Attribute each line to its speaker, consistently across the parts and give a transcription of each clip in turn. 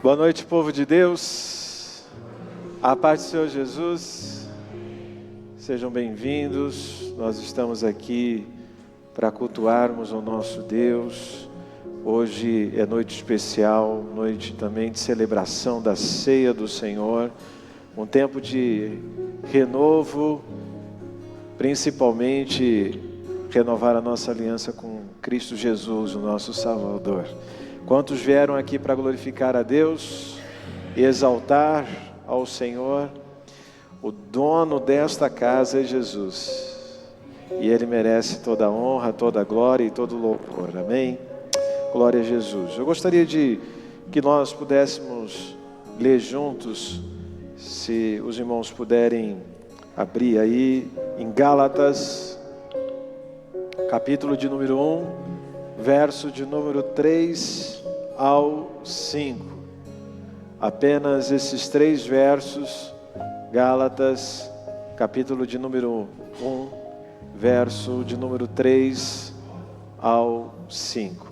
Speaker 1: Boa noite, povo de Deus. A paz do Senhor Jesus. Sejam bem-vindos. Nós estamos aqui para cultuarmos o nosso Deus. Hoje é noite especial, noite também de celebração da ceia do Senhor. Um tempo de renovo, principalmente renovar a nossa aliança com Cristo Jesus, o nosso Salvador. Quantos vieram aqui para glorificar a Deus e exaltar ao Senhor? O dono desta casa é Jesus, e Ele merece toda a honra, toda a glória e todo o louvor, amém? Glória a Jesus. Eu gostaria de que nós pudéssemos ler juntos, se os irmãos puderem abrir aí, em Gálatas, capítulo de número 1, verso de número 3 ao 5. Apenas esses 3 versos, Gálatas, capítulo de número 1, verso de número 3 ao 5.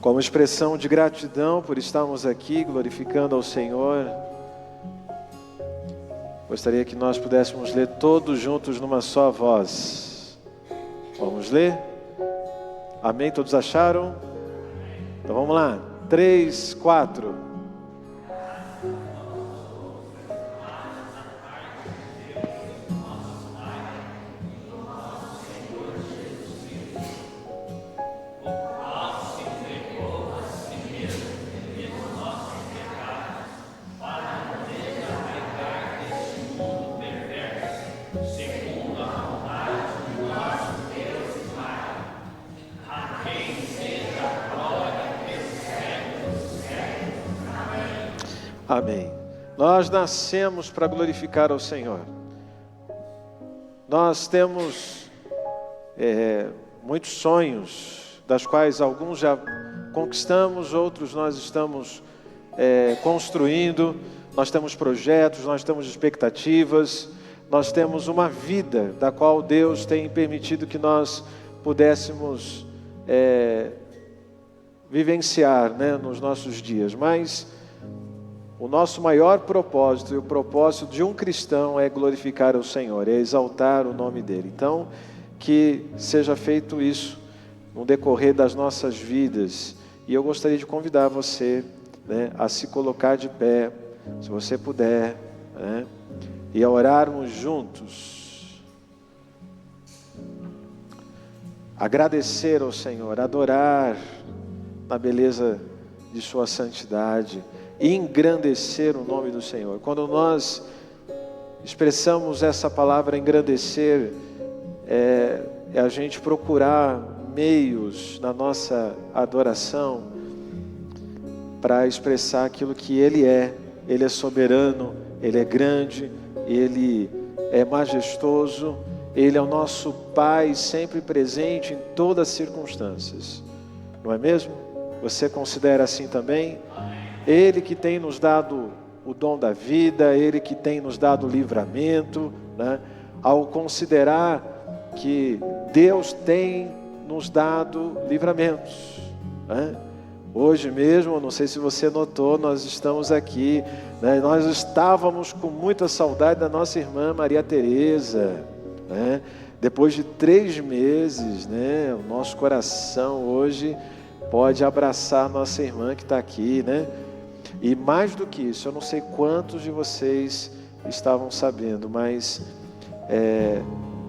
Speaker 1: Como expressão de gratidão por estarmos aqui glorificando ao Senhor, gostaria que nós pudéssemos ler todos juntos numa só voz. Vamos ler? Amém? Todos acharam? Então vamos lá. 3, 4. Amém. Nós nascemos para glorificar ao Senhor. Nós temos muitos sonhos, das quais alguns já conquistamos, outros nós estamos construindo. Nós temos projetos, nós temos expectativas, nós temos uma vida da qual Deus tem permitido que nós pudéssemos vivenciar, nos nossos dias. Mas o nosso maior propósito e o propósito de um cristão é glorificar o Senhor, é exaltar o nome dEle. Então, que seja feito isso no decorrer das nossas vidas. E eu gostaria de convidar você a se colocar de pé, se você puder, e a orarmos juntos. Agradecer ao Senhor, adorar na beleza de sua santidade, e engrandecer o nome do Senhor. Quando nós expressamos essa palavra engrandecer, é a gente procurar meios na nossa adoração para expressar aquilo que Ele é. Ele é soberano, Ele é grande, Ele é majestoso, Ele é o nosso Pai sempre presente em todas as circunstâncias. Não é mesmo? Você considera assim também? Ele que tem nos dado o dom da vida, Ele que tem nos dado o livramento, Ao considerar que Deus tem nos dado livramentos, Hoje mesmo, não sei se você notou, nós estamos aqui, nós estávamos com muita saudade da nossa irmã Maria Tereza, Depois de 3 meses, o nosso coração hoje pode abraçar a nossa irmã que está aqui, E mais do que isso, eu não sei quantos de vocês estavam sabendo, mas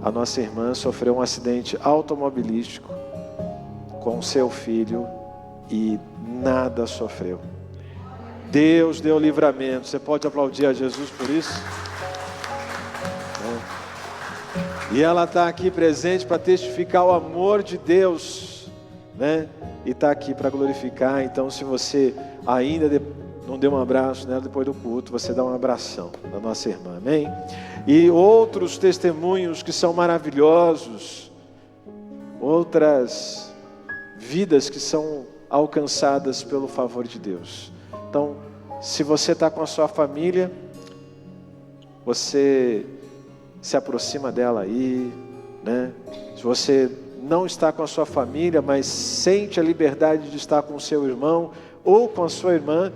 Speaker 1: a nossa irmã sofreu um acidente automobilístico com seu filho e nada sofreu. Deus deu livramento. Você pode aplaudir a Jesus por isso? E ela está aqui presente para testificar o amor de Deus, E está aqui para glorificar. Então, se você ainda não deu um abraço nela depois do culto, você dá um abração na nossa irmã, amém? E outros testemunhos que são maravilhosos, outras vidas que são alcançadas pelo favor de Deus. Então, se você está com a sua família, você se aproxima dela aí, Se você não está com a sua família, mas sente a liberdade de estar com o seu irmão ou com a sua irmã,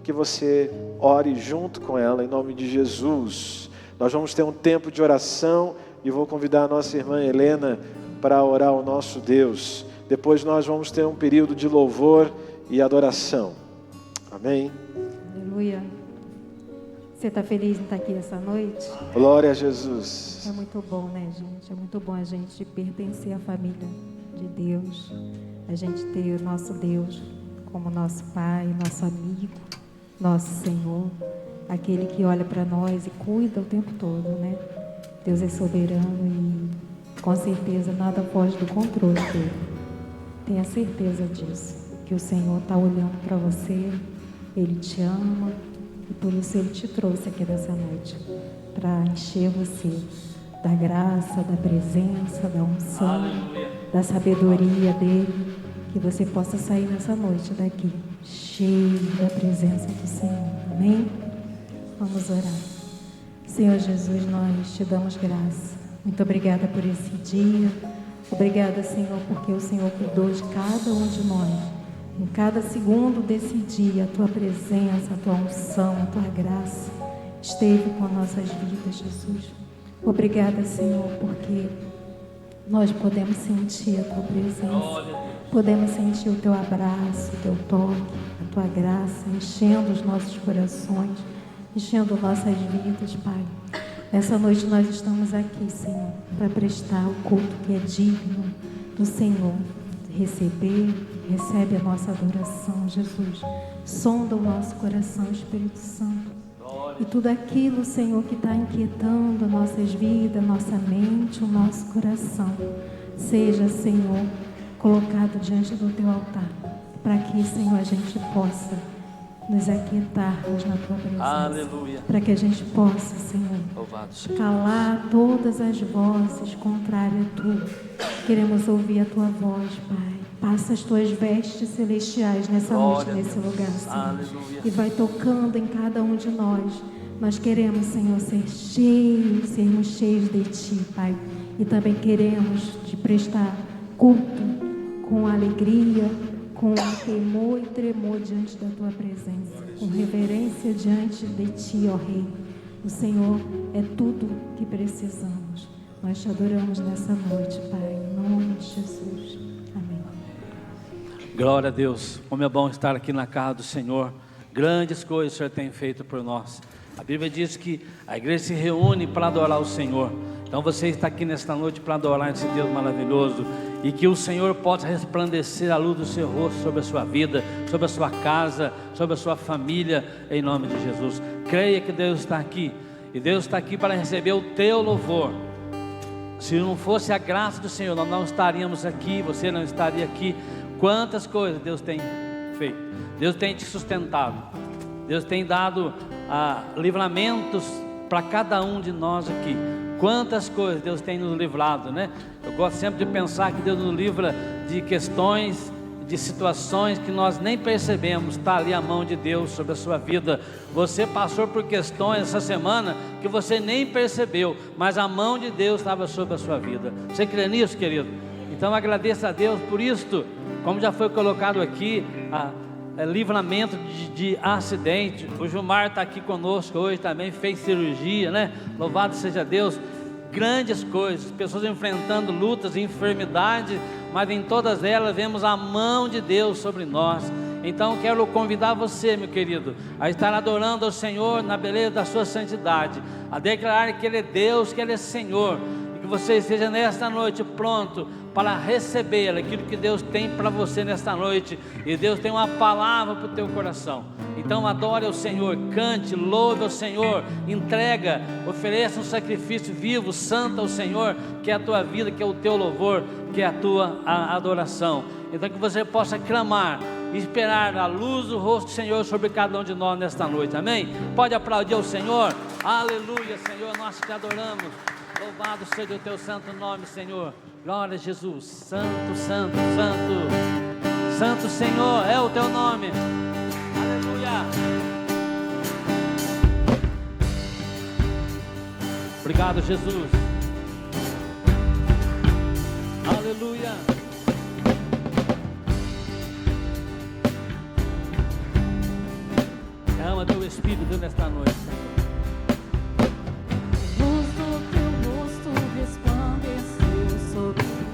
Speaker 1: que você ore junto com ela, em nome de Jesus. Nós vamos ter um tempo de oração e vou convidar a nossa irmã Helena para orar ao nosso Deus. Depois nós vamos ter um período de louvor e adoração. Amém?
Speaker 2: Aleluia. Você está feliz em estar aqui essa noite?
Speaker 1: Glória a Jesus.
Speaker 2: É muito bom, né, gente? É muito bom a gente pertencer à família de Deus. A gente ter o nosso Deus como nosso Pai, nosso amigo, nosso Senhor. Aquele que olha para nós e cuida o tempo todo, né? Deus é soberano e com certeza nada foge do controle dele. Tenha certeza disso, que o Senhor está olhando para você, Ele te ama e por isso Ele te trouxe aqui nessa noite, para encher você da graça, da presença, da unção, da sabedoria dEle, que você possa sair nessa noite daqui, cheio da presença do Senhor. Amém? Vamos orar. Senhor Jesus, nós te damos graça. Muito obrigada por esse dia. Obrigada, Senhor, porque o Senhor cuidou de cada um de nós. Em cada segundo desse dia, a Tua presença, a Tua unção, a Tua graça esteve com nossas vidas, Jesus. Obrigada, Senhor, porque nós podemos sentir a Tua presença. Podemos sentir o Teu abraço, o Teu toque, a Tua graça, enchendo os nossos corações, enchendo nossas vidas, Pai. Nessa noite nós estamos aqui, Senhor, para prestar o culto que é digno do Senhor. Recebe a nossa adoração, Jesus. Sonda o nosso coração, Espírito Santo. E tudo aquilo, Senhor, que está inquietando nossas vidas, nossa mente, o nosso coração, seja, Senhor, colocado diante do Teu altar, para que, Senhor, a gente possa nos aquietarmos na Tua presença.
Speaker 3: Aleluia.
Speaker 2: Para que a gente possa, Senhor, calar todas as vozes contrárias a Tu. Queremos ouvir a Tua voz, Pai. Passa as Tuas vestes celestiais nessa noite, nesse lugar, Senhor.
Speaker 3: Aleluia.
Speaker 2: E vai tocando em cada um de nós. Nós queremos, Senhor, sermos cheios de Ti, Pai. E também queremos Te prestar culto com alegria, com temor e tremor diante da Tua presença, com reverência diante de Ti, ó Rei. O Senhor é tudo que precisamos. Nós Te adoramos nessa noite, Pai, em nome de Jesus. Amém.
Speaker 3: Glória a Deus. Como é bom estar aqui na casa do Senhor. Grandes coisas o Senhor tem feito por nós. A Bíblia diz que a igreja se reúne para adorar o Senhor. Então você está aqui nesta noite para adorar esse Deus maravilhoso. E que o Senhor possa resplandecer a luz do seu rosto sobre a sua vida, sobre a sua casa, sobre a sua família, em nome de Jesus. Creia que Deus está aqui. E Deus está aqui para receber o teu louvor. Se não fosse a graça do Senhor, nós não estaríamos aqui, você não estaria aqui. Quantas coisas Deus tem feito. Deus tem te sustentado. Deus tem dado livramentos para cada um de nós aqui. Quantas coisas Deus tem nos livrado, né? Eu gosto sempre de pensar que Deus nos livra de questões, de situações que nós nem percebemos. Está ali a mão de Deus sobre a sua vida. Você passou por questões essa semana que você nem percebeu, mas a mão de Deus estava sobre a sua vida. Você crê nisso, querido? Então agradeça a Deus por isto. Como já foi colocado aqui, livramento de acidente. O Gilmar está aqui conosco hoje também, fez cirurgia, né? Louvado seja Deus. Grandes coisas, pessoas enfrentando lutas e enfermidades, mas em todas elas vemos a mão de Deus sobre nós. Então quero convidar você, meu querido, a estar adorando ao Senhor na beleza da sua santidade, a declarar que Ele é Deus, que Ele é Senhor, e que você esteja nesta noite pronto para receber aquilo que Deus tem para você nesta noite. E Deus tem uma palavra para o teu coração. Então adore ao Senhor, cante, louve ao Senhor, entrega, ofereça um sacrifício vivo, santo ao Senhor, que é a tua vida, que é o teu louvor, que é a tua adoração. Então que você possa clamar e esperar a luz do rosto do Senhor sobre cada um de nós nesta noite, amém? Pode aplaudir ao Senhor. Aleluia, Senhor, nós te adoramos. Louvado seja o teu santo nome, Senhor. Glória a Jesus. Santo, santo, santo. Santo Senhor é o teu nome. Aleluia. Obrigado, Jesus. Aleluia. Aleluia. Derrama teu Espírito nesta noite, Senhor.
Speaker 4: Luz do teu rosto resplandeceu sobre mim.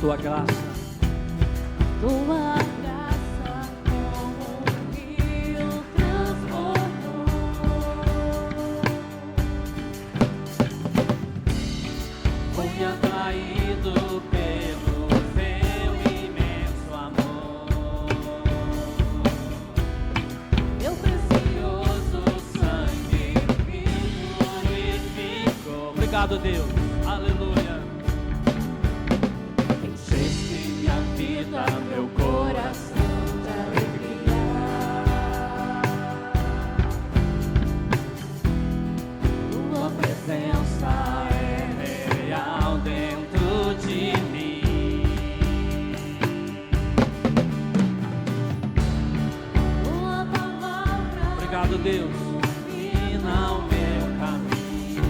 Speaker 3: Tua graça,
Speaker 4: Tua graça como um rio transbordou.
Speaker 3: fui atraído pelo teu imenso amor.
Speaker 4: Teu precioso
Speaker 3: Sangue me purificou. Obrigado, Deus. Aleluia. Encheste minha vida, meu
Speaker 4: coração de alegria.
Speaker 3: Tua presença é real dentro de mim.
Speaker 4: Tua palavra
Speaker 3: Obrigado, Deus. Ilumina o meu caminho.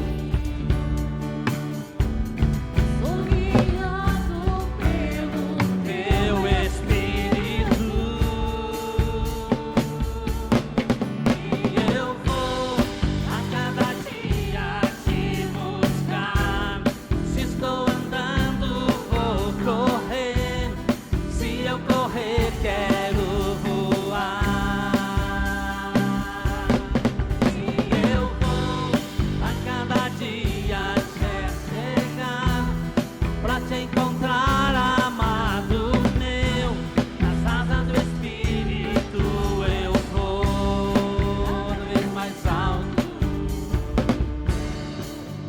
Speaker 4: sou guiado pelo
Speaker 3: Teu Espírito. E eu vou a cada dia te buscar. Se estou andando, vou correr. Se eu correr, quero voar. Se eu vou a cada dia te chegar, pra te encontrar, amado meu, nas asas do Espírito eu vou cada vez mais alto.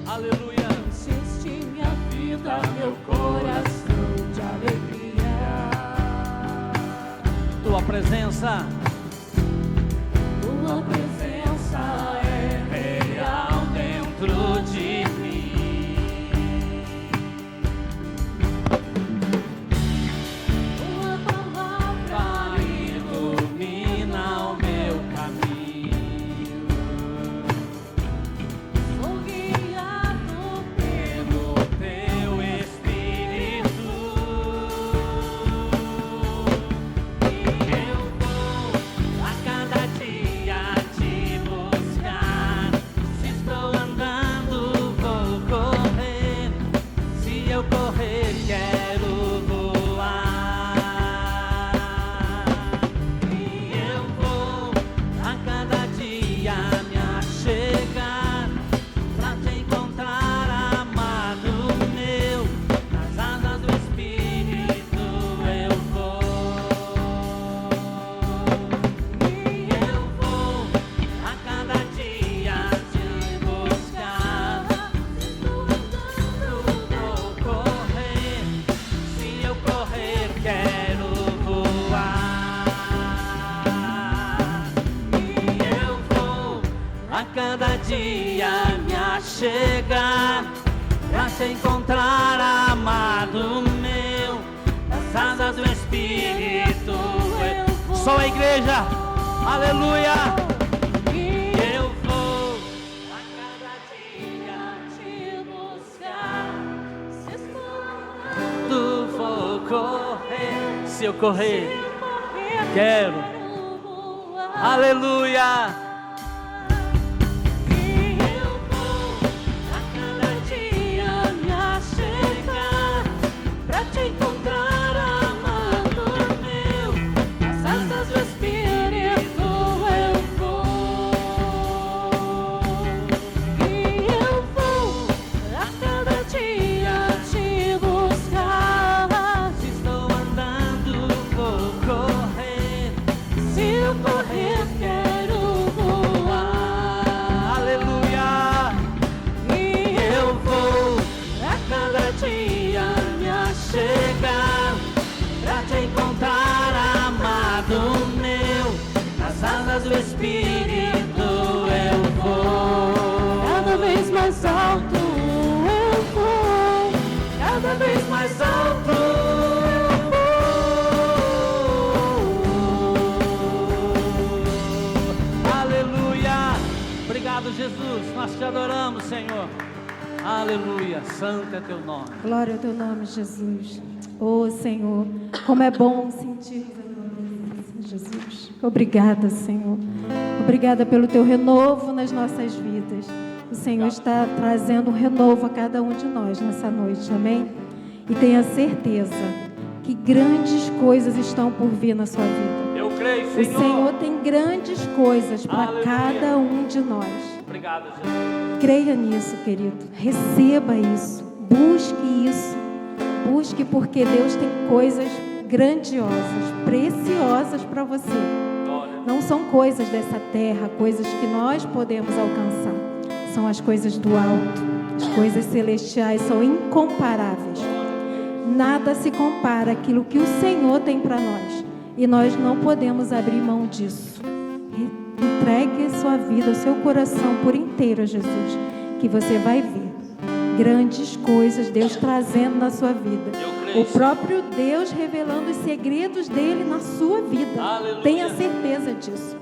Speaker 3: Aleluia.
Speaker 4: Encheste minha vida, meu coração de alegria.
Speaker 3: Tua presença
Speaker 4: Tua presença é
Speaker 3: real dentro de mim.
Speaker 4: Tua palavra
Speaker 3: Ilumina o meu caminho.
Speaker 4: sou guiado
Speaker 3: Pelo teu Espírito. E eu vou a cada dia te buscar. Se estou andando, vou correr. Se eu correr, quero voar. E eu vou a cada dia me achegar, pra te encontrar, amado meu, nas asas do Espírito eu vou. E eu vou a cada dia te buscar.
Speaker 4: Se estou andando,
Speaker 3: Vou correr, se eu correr, quero voar. E eu vou a cada dia me achegar, pra te encontrar, amado meu, nas asas do Espírito eu vou. Só a igreja, aleluia.
Speaker 4: e
Speaker 3: Eu vou a cada dia
Speaker 4: te buscar. Se estou andando,
Speaker 3: tu vou correr. Se eu correr,
Speaker 4: morrer,
Speaker 3: quero.
Speaker 4: voar.
Speaker 3: Aleluia.
Speaker 4: E eu vou a cada dia me achegar, pra te encontrar, amado meu, nas asas do Espírito eu vou. E eu vou a cada dia te buscar.
Speaker 3: Se estou andando, vou correr.
Speaker 4: Se eu correr, quero voar.
Speaker 3: Aleluia.
Speaker 4: E
Speaker 3: Eu vou
Speaker 4: a cada dia me
Speaker 3: chegar, pra te encontrar, amado meu, nas asas do Espírito eu vou.
Speaker 4: cada vez mais alto eu vou, cada vez mais alto eu vou.
Speaker 3: Aleluia. Obrigado, Jesus. Nós te adoramos, Senhor. Aleluia, santo é teu nome.
Speaker 2: Glória ao teu nome, Jesus. Oh, Senhor, como é bom sentir a tua presença, Jesus. Obrigada, Senhor. Obrigada pelo teu renovo nas nossas vidas. O Senhor está trazendo um renovo a cada um de nós nessa noite, amém? E tenha certeza que grandes coisas estão por vir na sua vida.
Speaker 3: Eu creio,
Speaker 2: O Senhor tem grandes coisas para
Speaker 3: Aleluia.
Speaker 2: cada um de nós.
Speaker 3: Obrigado, Jesus.
Speaker 2: Creia nisso, querido. Receba isso. Busque isso. Busque, porque Deus tem coisas grandiosas, preciosas para você.
Speaker 3: Glória.
Speaker 2: Não são coisas dessa terra, coisas que nós podemos alcançar. São as coisas do alto. As coisas celestiais são incomparáveis. Nada se compara àquilo que o Senhor tem para nós. E nós não podemos abrir mão disso. Entregue a sua vida, o seu coração por inteiro a Jesus, que você vai ver grandes coisas Deus trazendo na sua vida. O próprio Deus revelando os segredos dele na sua vida.
Speaker 3: Aleluia.
Speaker 2: Tenha certeza disso.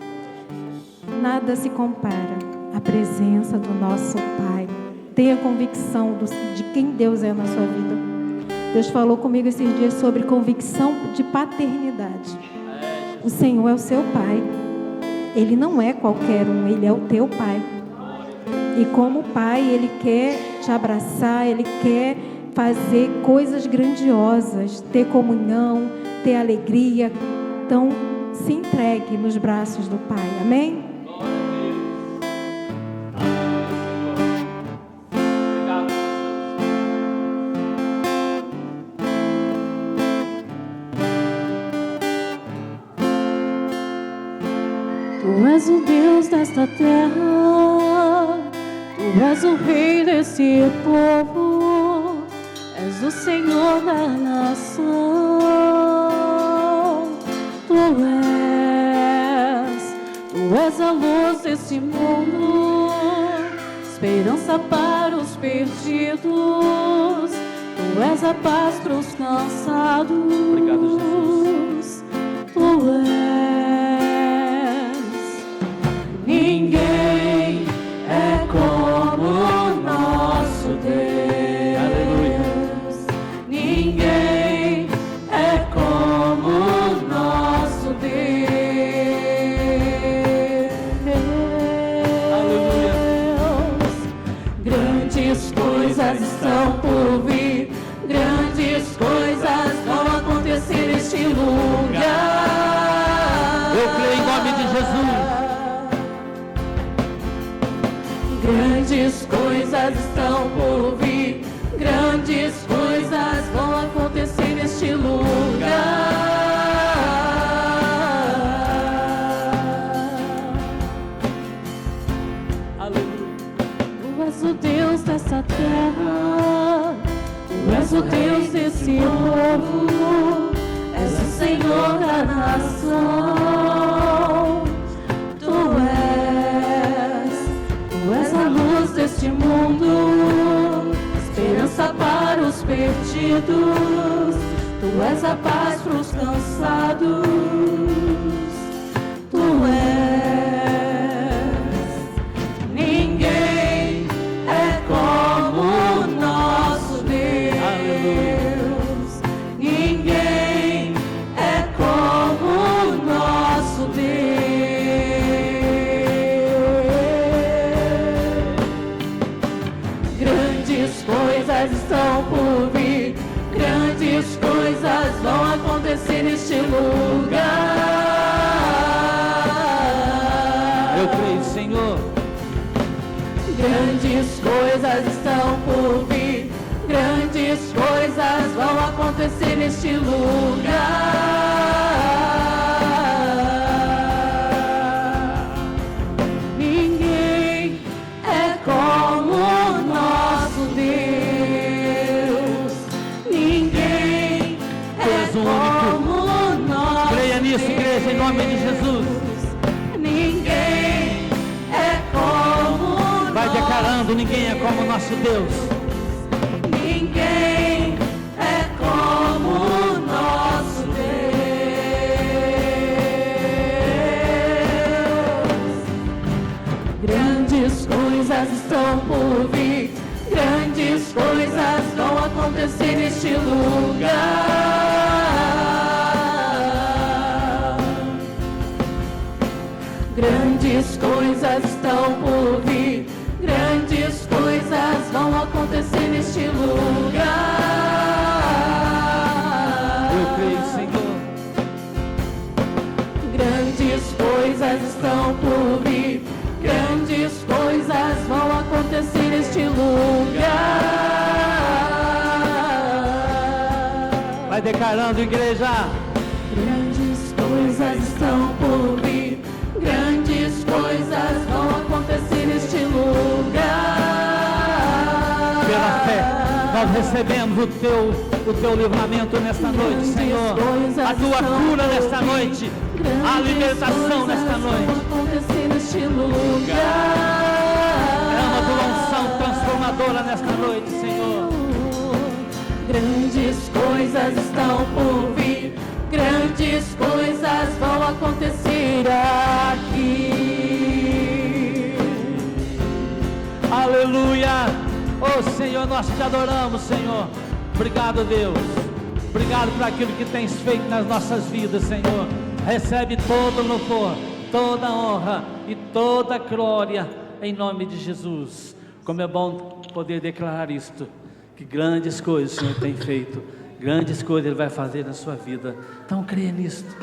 Speaker 2: Nada se compara à presença do nosso Pai. Tenha convicção de quem Deus é na sua vida. Deus falou comigo esses dias sobre convicção de paternidade. O Senhor é o seu Pai. Ele não é qualquer um, Ele é o teu Pai. E como Pai, Ele quer te abraçar, Ele quer fazer coisas grandiosas, ter comunhão, ter alegria. Então, se entregue nos braços do Pai. Amém?
Speaker 4: Tu és o Deus desta terra, Tu és o Rei desse povo, és o Senhor da nação. Tu és a luz desse mundo, esperança para os perdidos. Tu és a paz para os cansados.
Speaker 3: Obrigado, Jesus.
Speaker 4: Tu Ninguém é como o nosso Deus.
Speaker 3: Aleluia.
Speaker 4: Ninguém é como o nosso Deus.
Speaker 3: Aleluia.
Speaker 4: Grandes coisas estão por vir. Grandes coisas vão acontecer neste lugar.
Speaker 3: Eu creio em nome de Jesus.
Speaker 4: Grandes coisas estão por vir, grandes coisas vão acontecer neste lugar.
Speaker 3: Aleluia.
Speaker 4: Tu és o Deus dessa terra, Tu és o Deus desse povo, és o Senhor da nação. Tu és a luz deste mundo, esperança para os perdidos. Tu és a paz para os cansados. Tu Ninguém é como o nosso Deus. Ninguém é como o nosso Deus. Grandes coisas estão por vir, grandes coisas vão acontecer neste lugar.
Speaker 3: Eu creio, Senhor.
Speaker 4: Grandes coisas estão por vir, grandes coisas vão acontecer neste lugar. Ninguém é como o nosso Deus. Ninguém
Speaker 3: és o único.
Speaker 4: como o nosso
Speaker 3: Creia nisso, igreja, em nome de Jesus.
Speaker 4: Ninguém é como o
Speaker 3: Vai declarando, ninguém é como o nosso Deus.
Speaker 4: Ninguém é como o nosso Deus. Grandes coisas estão por vir, grandes neste lugar. Grandes coisas estão por vir, grandes coisas vão acontecer neste lugar.
Speaker 3: Eu creio, Senhor.
Speaker 4: Grandes coisas estão por vir, grandes coisas vão acontecer neste lugar.
Speaker 3: Vai declarando, igreja.
Speaker 4: Grandes coisas estão por vir, grandes coisas vão acontecer neste lugar.
Speaker 3: Pela fé, nós recebemos o teu livramento nesta noite, Senhor. A tua cura nesta noite, a libertação nesta noite.
Speaker 4: Acontecer neste lugar.
Speaker 3: É uma tua unção transformadora nesta noite, Senhor.
Speaker 4: Grandes coisas estão por vir, grandes coisas vão acontecer aqui.
Speaker 3: Aleluia! Oh Senhor, nós te adoramos, Senhor. Obrigado, Deus. Obrigado por aquilo que tens feito nas nossas vidas, Senhor. Recebe todo louvor, toda honra e toda glória em nome de Jesus. Como é bom poder declarar isto, que grandes coisas o Senhor tem feito, grandes coisas Ele vai fazer na sua vida. Então creia nisto,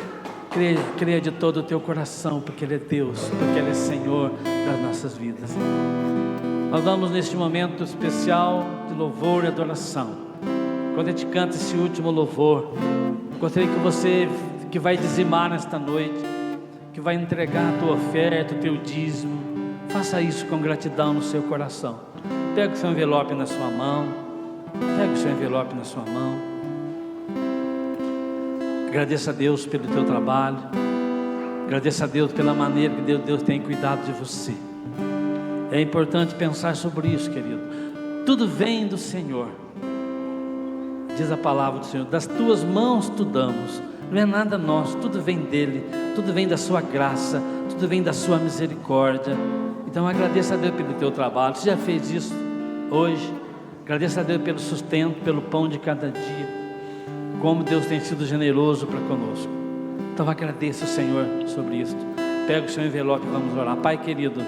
Speaker 3: creia de todo o teu coração, porque Ele é Deus, porque Ele é Senhor das nossas vidas. Nós vamos neste momento especial de louvor e adoração. Quando a gente canta esse último louvor, gostaria que você que vai dizimar nesta noite, que vai entregar a tua oferta, o teu dízimo, faça isso com gratidão no seu coração. Pega o seu envelope na sua mão, pega o seu envelope na sua mão. Agradeça a Deus pelo teu trabalho, agradeça a Deus pela maneira que Deus tem cuidado de você. É importante pensar sobre isso, querido. Tudo vem do Senhor. Diz a palavra do Senhor: das tuas mãos tu damos. Não é nada nosso, tudo vem dele, tudo vem da sua graça, tudo vem da sua misericórdia. Então agradeça a Deus pelo teu trabalho. Você já fez isso hoje? Agradeça a Deus pelo sustento, pelo pão de cada dia. Como Deus tem sido generoso para conosco. Então agradeça o Senhor sobre isso. Pega o seu envelope e vamos orar. Pai querido,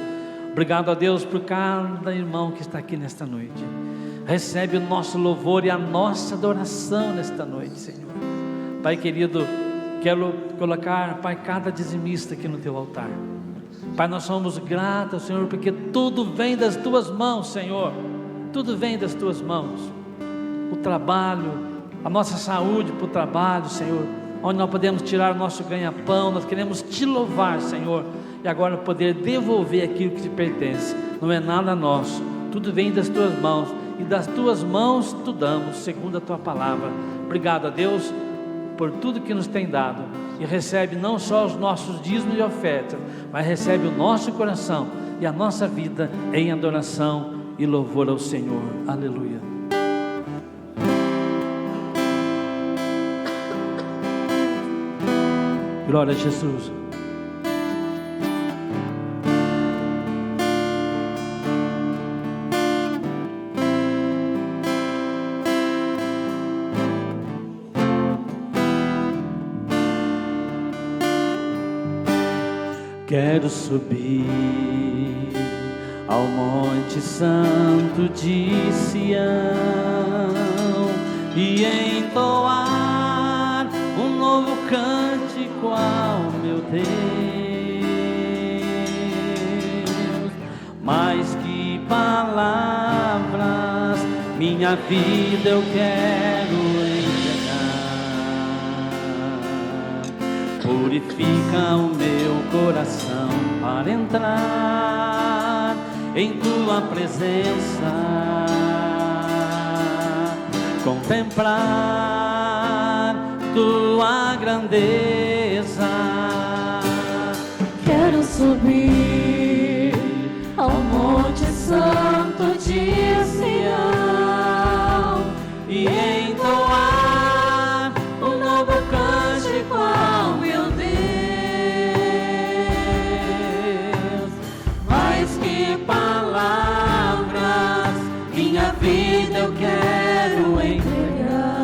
Speaker 3: obrigado a Deus por cada irmão que está aqui nesta noite. Recebe o nosso louvor e a nossa adoração nesta noite, Senhor. Pai querido, quero colocar, Pai, cada dizimista aqui no teu altar. Pai, nós somos gratos, Senhor, porque tudo vem das tuas mãos, Senhor. Tudo vem das tuas mãos. O trabalho, a nossa saúde para o trabalho, Senhor, onde nós podemos tirar o nosso ganha-pão. Nós queremos te louvar, Senhor, e agora poder devolver aquilo que te pertence. Não é nada nosso, tudo vem das tuas mãos, e das tuas mãos tu damos, segundo a tua palavra. Obrigado a Deus por tudo que nos tem dado, e recebe não só os nossos dízimos e ofertas, mas recebe o nosso coração e a nossa vida em adoração e louvor ao Senhor. Aleluia. Glória a Jesus. Quero subir ao Monte Santo de Sião e entoar um novo cântico ao meu Deus. Mais que palavras, minha vida eu quero entregar. Purifica o meu coração para entrar em tua presença, contemplar tua grandeza.
Speaker 4: Quero subir ao Monte Santo de Sião e entoar um novo cântico ao meu Deus. Mais que palavras, minha vida eu quero entregar.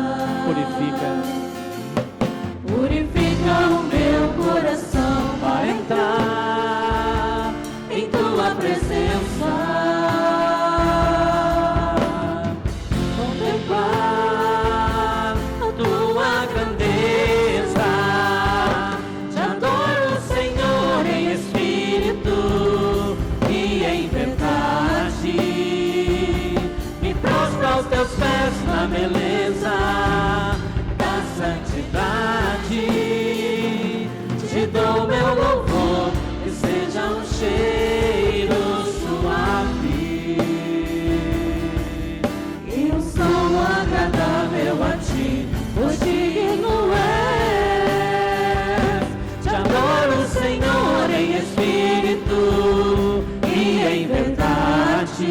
Speaker 3: na beleza da santidade. Te dou meu louvor, que seja um cheiro suave e um som agradável a ti, pois digno és. Te adoro, Senhor, em espírito e em verdade.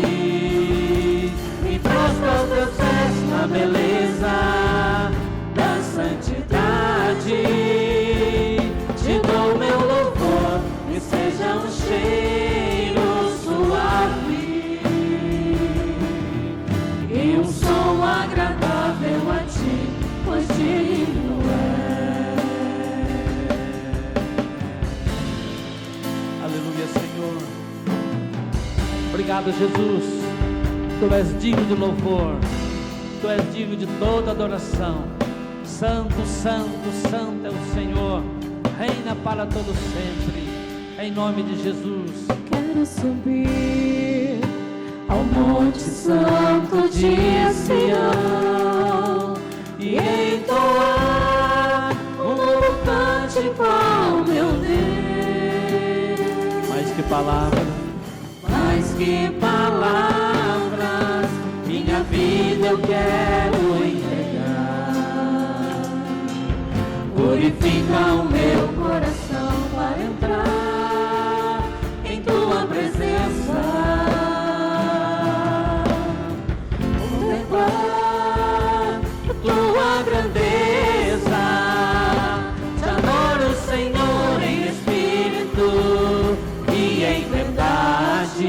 Speaker 3: Me prostro aos teus pés na beleza da santidade. Te dou meu louvor, que seja um cheiro suave e um som agradável a ti, pois digno é. Aleluia, Senhor. Obrigado, Jesus. Tu és digno de louvor, Tu és digno de toda adoração. Santo, santo, santo é o Senhor, reina para todo sempre, em nome de Jesus.
Speaker 4: Quero subir ao Monte Santo de Sião e entoar um novo cântico ao meu Deus.
Speaker 3: Mais que palavras, minha vida eu quero entregar.
Speaker 4: Purifica o meu coração para entrar em tua presença. Contemplar tua grandeza. Te adoro, Senhor, em espírito e em verdade.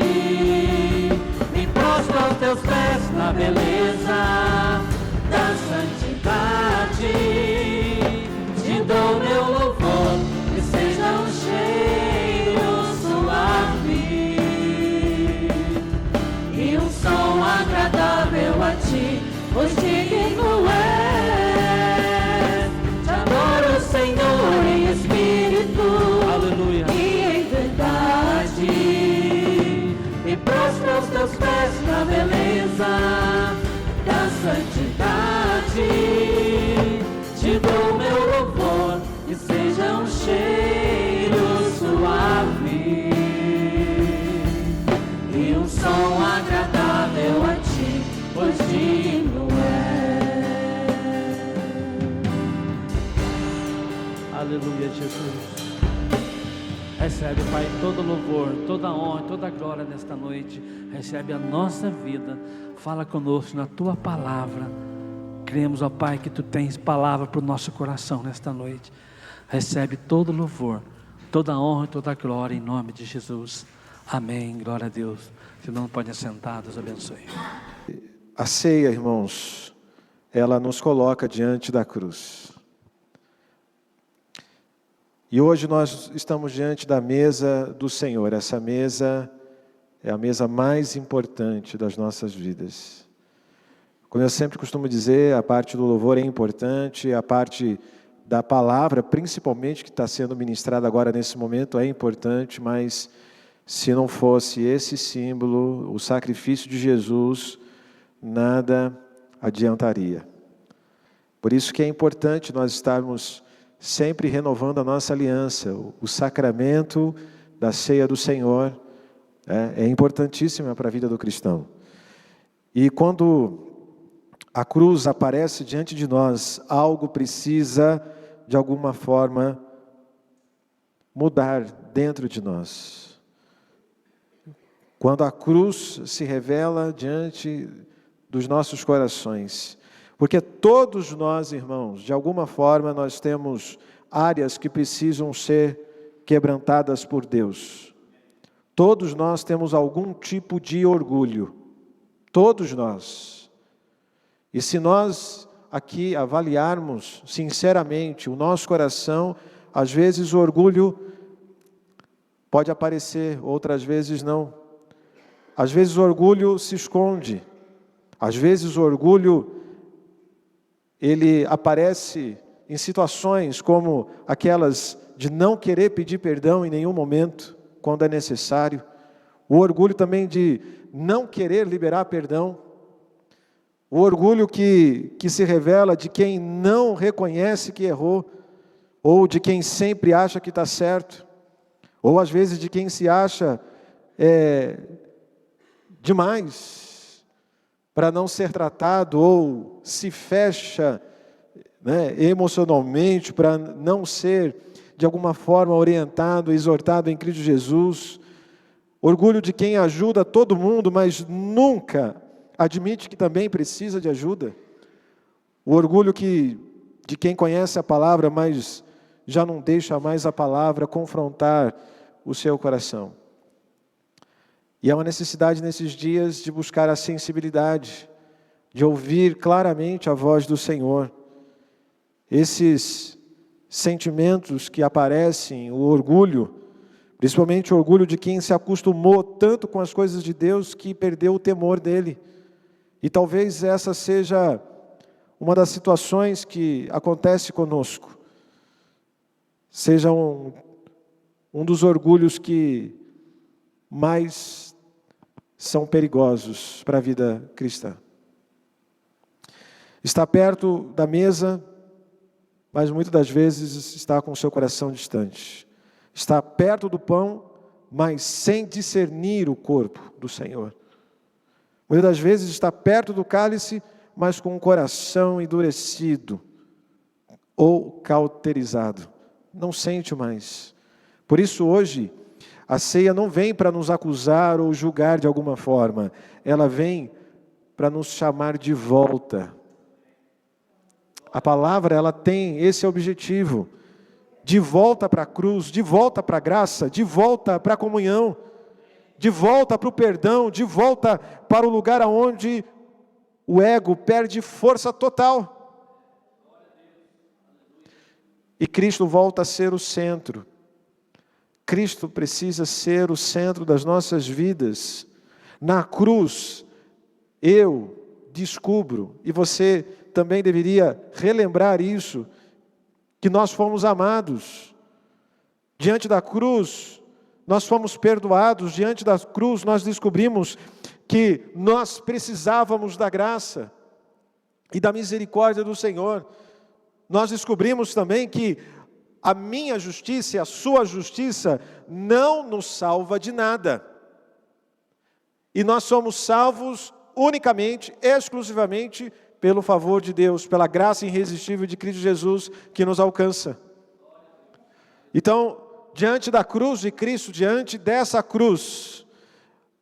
Speaker 4: Me prostro aos teus pés na beleza da santidade. Te dou meu louvor, que seja um cheiro suave e um som agradável a ti, pois digno és. Te adoro, Senhor, em espírito,
Speaker 3: aleluia,
Speaker 4: e em verdade. Me prostro aos teus pés na beleza da santidade. Te dou meu louvor, que seja um cheiro suave e um som agradável a ti, pois digno é.
Speaker 3: aleluia, Jesus. Recebe, Pai, todo louvor, toda honra, toda glória nesta noite. Recebe a nossa vida. Fala conosco na Tua palavra. Cremos, ó Pai, que Tu tens palavra para o nosso coração nesta noite. Recebe todo louvor, toda honra e toda glória em nome de Jesus. Amém, glória a Deus. Se não, pode assentar, Deus abençoe.
Speaker 1: A ceia, irmãos, ela nos coloca diante da cruz. E hoje nós estamos diante da mesa do Senhor. Essa mesa é a mesa mais importante das nossas vidas. Como eu sempre costumo dizer, a parte do louvor é importante, a parte da palavra, principalmente que está sendo ministrada agora nesse momento, é importante, mas se não fosse esse símbolo, o sacrifício de Jesus, nada adiantaria. Por isso que é importante nós estarmos sempre renovando a nossa aliança. O sacramento da ceia do Senhor é importantíssimo para a vida do cristão. E quando a cruz aparece diante de nós, algo precisa, de alguma forma, mudar dentro de nós. Quando a cruz se revela diante dos nossos corações, porque todos nós, irmãos, de alguma forma nós temos áreas que precisam ser quebrantadas por Deus. Todos nós temos algum tipo de orgulho. Todos nós. E se nós aqui avaliarmos sinceramente o nosso coração, às vezes o orgulho pode aparecer, outras vezes não. Às vezes o orgulho se esconde. Às vezes o orgulho ele aparece em situações como aquelas de não querer pedir perdão em nenhum momento, quando é necessário. O orgulho também de não querer liberar perdão. O orgulho que se revela de quem não reconhece que errou, ou de quem sempre acha que está certo, ou às vezes de quem se acha demais para não ser tratado, ou se fecha, né, emocionalmente para não ser de alguma forma orientado, exortado em Cristo Jesus. Orgulho de quem ajuda todo mundo, mas nunca admite que também precisa de ajuda. O orgulho de quem conhece a palavra, mas já não deixa mais a palavra confrontar o seu coração. E há uma necessidade nesses dias de buscar a sensibilidade, de ouvir claramente a voz do Senhor. Esses sentimentos que aparecem, o orgulho, principalmente o orgulho de quem se acostumou tanto com as coisas de Deus que perdeu o temor dele. E talvez essa seja uma das situações que acontece conosco. Seja um dos orgulhos que mais são perigosos para a vida cristã. Está perto da mesa, mas muitas das vezes está com o seu coração distante. Está perto do pão, mas sem discernir o corpo do Senhor. Muitas das vezes está perto do cálice, mas com o coração endurecido ou cauterizado. Não sente mais. Por isso hoje, a ceia não vem para nos acusar ou julgar de alguma forma. Ela vem para nos chamar de volta. A palavra, ela tem esse objetivo. De volta para a cruz, de volta para a graça, de volta para a comunhão, de volta para o perdão, de volta para o lugar onde o ego perde força total. E Cristo volta a ser o centro. Cristo precisa ser o centro das nossas vidas. Na cruz, eu descubro, e você também deveria relembrar isso, que nós fomos amados. Diante da cruz, nós fomos perdoados. Diante da cruz, nós descobrimos que nós precisávamos da graça e da misericórdia do Senhor. Nós descobrimos também que a minha justiça e a sua justiça não nos salva de nada. E nós somos salvos unicamente, exclusivamente, pelo favor de Deus, pela graça irresistível de Cristo Jesus que nos alcança. Então, diante da cruz de Cristo, diante dessa cruz,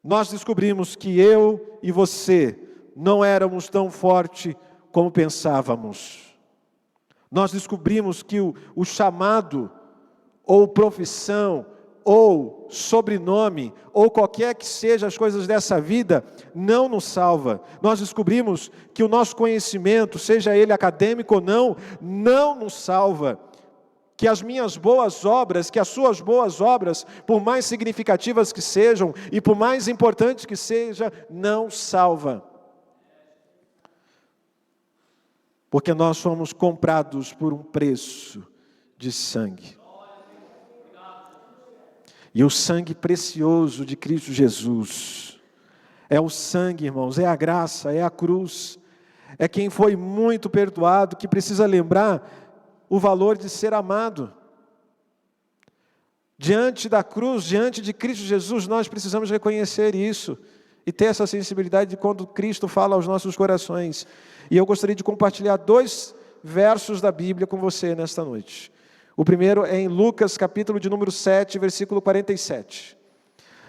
Speaker 1: nós descobrimos que eu e você não éramos tão fortes como pensávamos. Nós descobrimos que o chamado, ou profissão, ou sobrenome, ou qualquer que seja as coisas dessa vida, não nos salva. Nós descobrimos que o nosso conhecimento, seja ele acadêmico ou não nos salva. Que as minhas boas obras, que as suas boas obras, por mais significativas que sejam, e por mais importantes que seja, não salva. Porque nós somos comprados por um preço de sangue. E o sangue precioso de Cristo Jesus. É o sangue, irmãos, é a graça, é a cruz. É quem foi muito perdoado, que precisa lembrar o valor de ser amado. Diante da cruz, diante de Cristo Jesus, nós precisamos reconhecer isso. E ter essa sensibilidade de quando Cristo fala aos nossos corações. E eu gostaria de compartilhar 2 versos da Bíblia com você nesta noite. O primeiro é em Lucas, capítulo de número 7, versículo 47.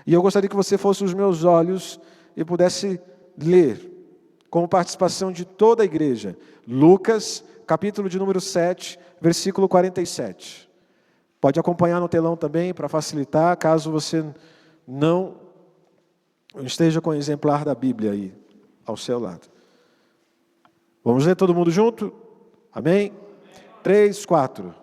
Speaker 1: E eu gostaria que você fosse os meus olhos e pudesse ler, com participação de toda a igreja. Lucas, capítulo de número 7, versículo 47. Pode acompanhar no telão também, para facilitar, caso você não esteja com o exemplar da Bíblia aí, ao seu lado. Vamos ler todo mundo junto? Amém? 3, 4.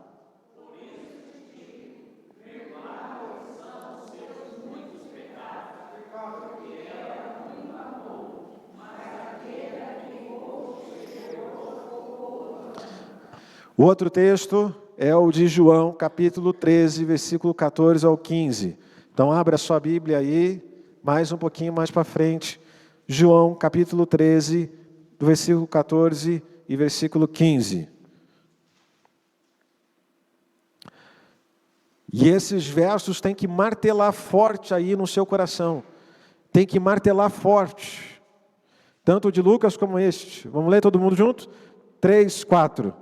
Speaker 1: O outro texto é o de João, capítulo 13, versículo 14 ao 15. Então, abra a sua Bíblia aí, mais um pouquinho mais para frente. João, capítulo 13, do versículo 14 e versículo 15. E esses versos tem que martelar forte aí no seu coração. Tem que martelar forte. Tanto o de Lucas como este. Vamos ler todo mundo junto? 3, 4.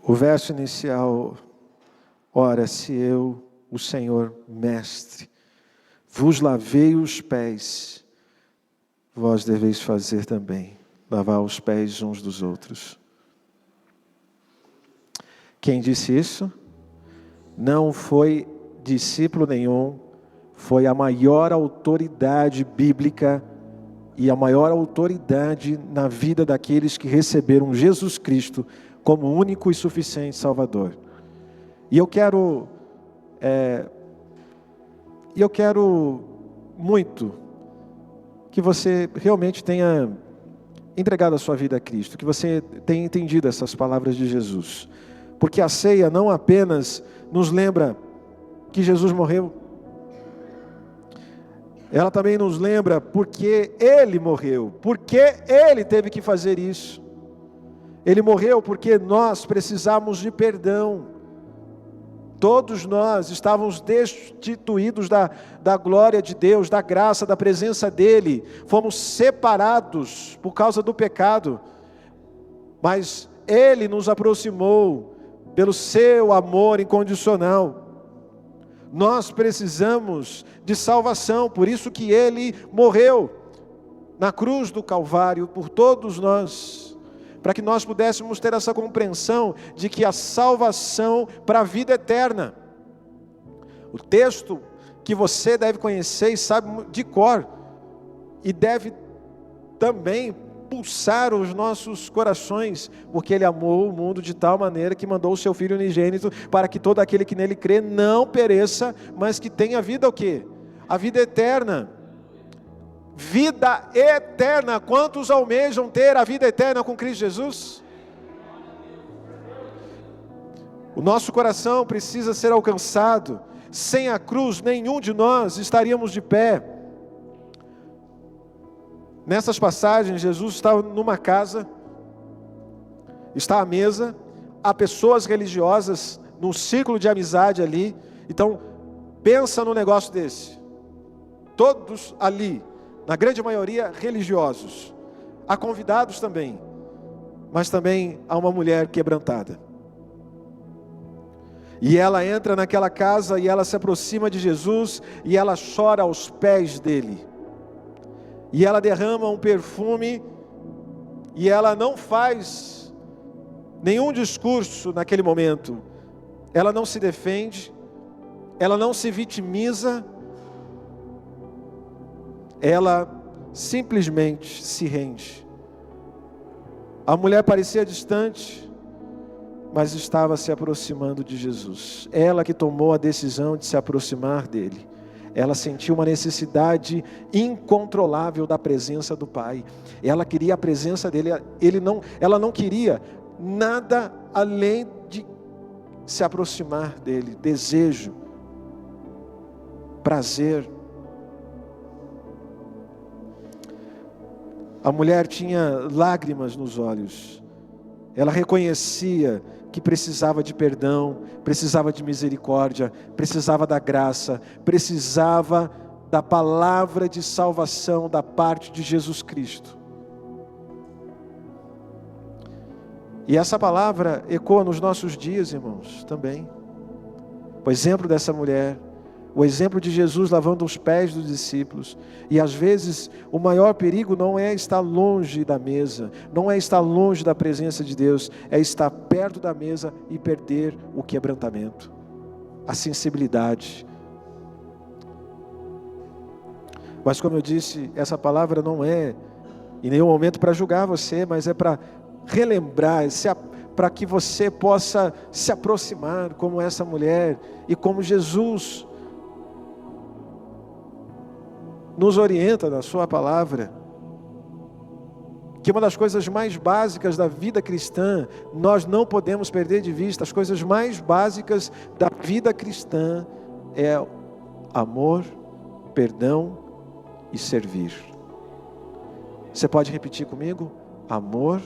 Speaker 1: O verso inicial, ora, se eu, o Senhor Mestre, vos lavei os pés, vós deveis fazer também, lavar os pés uns dos outros. Quem disse isso? Não foi discípulo nenhum, foi a maior autoridade bíblica e a maior autoridade na vida daqueles que receberam Jesus Cristo como único e suficiente Salvador. E eu quero muito que você realmente tenha entregado a sua vida a Cristo, que você tenha entendido essas palavras de Jesus. Porque a ceia não apenas nos lembra que Jesus morreu, ela também nos lembra porque Ele morreu, porque Ele teve que fazer isso. Ele morreu porque nós precisamos de perdão. Todos nós estávamos destituídos da glória de Deus, da graça, da presença dEle. Fomos separados por causa do pecado. Mas Ele nos aproximou pelo seu amor incondicional. Nós precisamos de salvação, por isso que Ele morreu na cruz do Calvário por todos nós. Para que nós pudéssemos ter essa compreensão de que a salvação para a vida eterna. O texto que você deve conhecer e sabe de cor, e deve também pulsar os nossos corações, porque Ele amou o mundo de tal maneira que mandou o seu Filho unigênito, para que todo aquele que nele crê não pereça, mas que tenha vida o quê? A vida eterna. Vida eterna. Quantos almejam ter a vida eterna com Cristo Jesus? O nosso coração precisa ser alcançado. Sem a cruz, nenhum de nós estaríamos de pé. Nessas passagens, Jesus está numa casa, está à mesa, há pessoas religiosas, num círculo de amizade ali. Então, pensa num negócio desse. Todos ali, na grande maioria, religiosos. Há convidados também, mas também há uma mulher quebrantada. E ela entra naquela casa e ela se aproxima de Jesus e ela chora aos pés dele. E ela derrama um perfume e ela não faz nenhum discurso naquele momento. Ela não se defende, ela não se vitimiza, ela simplesmente se rende. A mulher parecia distante, mas estava se aproximando de Jesus. Ela que tomou a decisão de se aproximar dele. Ela sentiu uma necessidade incontrolável da presença do Pai. Ela queria a presença dele. Ela não queria nada além de se aproximar dele. Desejo, prazer. A mulher tinha lágrimas nos olhos. Ela reconhecia que precisava de perdão, precisava de misericórdia, precisava da graça, precisava da palavra de salvação da parte de Jesus Cristo. E essa palavra ecoa nos nossos dias, irmãos, também. O exemplo dessa mulher, o exemplo de Jesus lavando os pés dos discípulos. E às vezes o maior perigo não é estar longe da mesa, não é estar longe da presença de Deus, é estar perto da mesa e perder o quebrantamento, a sensibilidade. Mas como eu disse, essa palavra não é em nenhum momento para julgar você, mas é para relembrar, para que você possa se aproximar como essa mulher e como Jesus nos orienta na sua palavra que uma das coisas mais básicas da vida cristã, nós não podemos perder de vista. As coisas mais básicas da vida cristã é amor, perdão e servir. Você pode repetir comigo? Amor,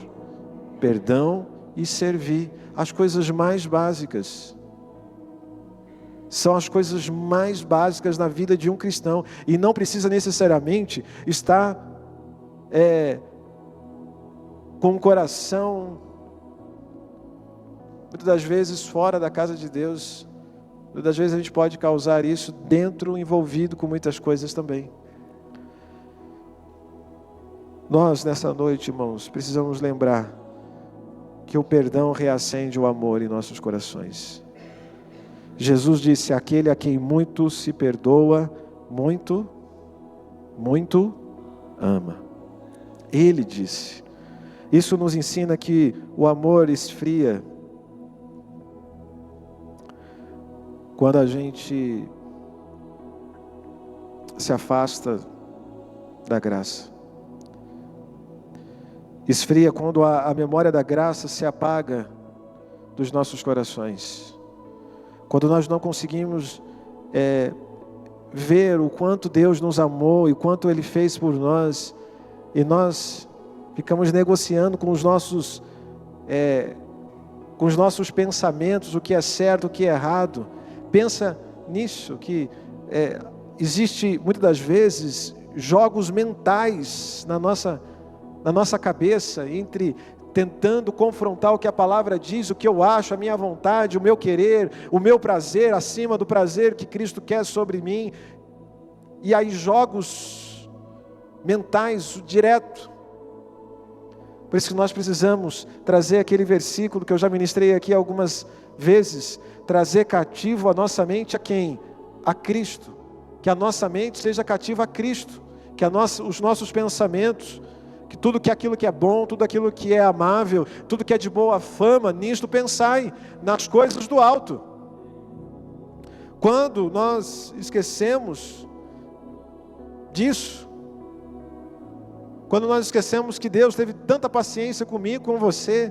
Speaker 1: perdão e servir. As coisas mais básicas. São as coisas mais básicas na vida de um cristão. E não precisa necessariamente estar com o coração, muitas das vezes, fora da casa de Deus. Muitas das vezes a gente pode causar isso dentro, envolvido com muitas coisas também. Nós, nessa noite, irmãos, precisamos lembrar que o perdão reacende o amor em nossos corações. Jesus disse: aquele a quem muito se perdoa, muito ama. Ele disse. Isso nos ensina que o amor esfria quando a gente se afasta da graça. Esfria quando a memória da graça se apaga dos nossos corações. Quando nós não conseguimos ver o quanto Deus nos amou e o quanto Ele fez por nós, e nós ficamos negociando com os nossos pensamentos, o que é certo, o que é errado. Pensa nisso, que existe muitas das vezes jogos mentais na nossa cabeça, entre tentando confrontar o que a palavra diz, o que eu acho, a minha vontade, o meu querer, o meu prazer, acima do prazer que Cristo quer sobre mim. E aí jogos mentais direto. Por isso que nós precisamos trazer aquele versículo que eu já ministrei aqui algumas vezes, trazer cativo a nossa mente a quem? A Cristo. Que a nossa mente seja cativa a Cristo, que os nossos pensamentos, que tudo aquilo que é bom, tudo aquilo que é amável, tudo que é de boa fama, nisto pensai, nas coisas do alto. Quando nós esquecemos disso, quando nós esquecemos que Deus teve tanta paciência comigo, com você,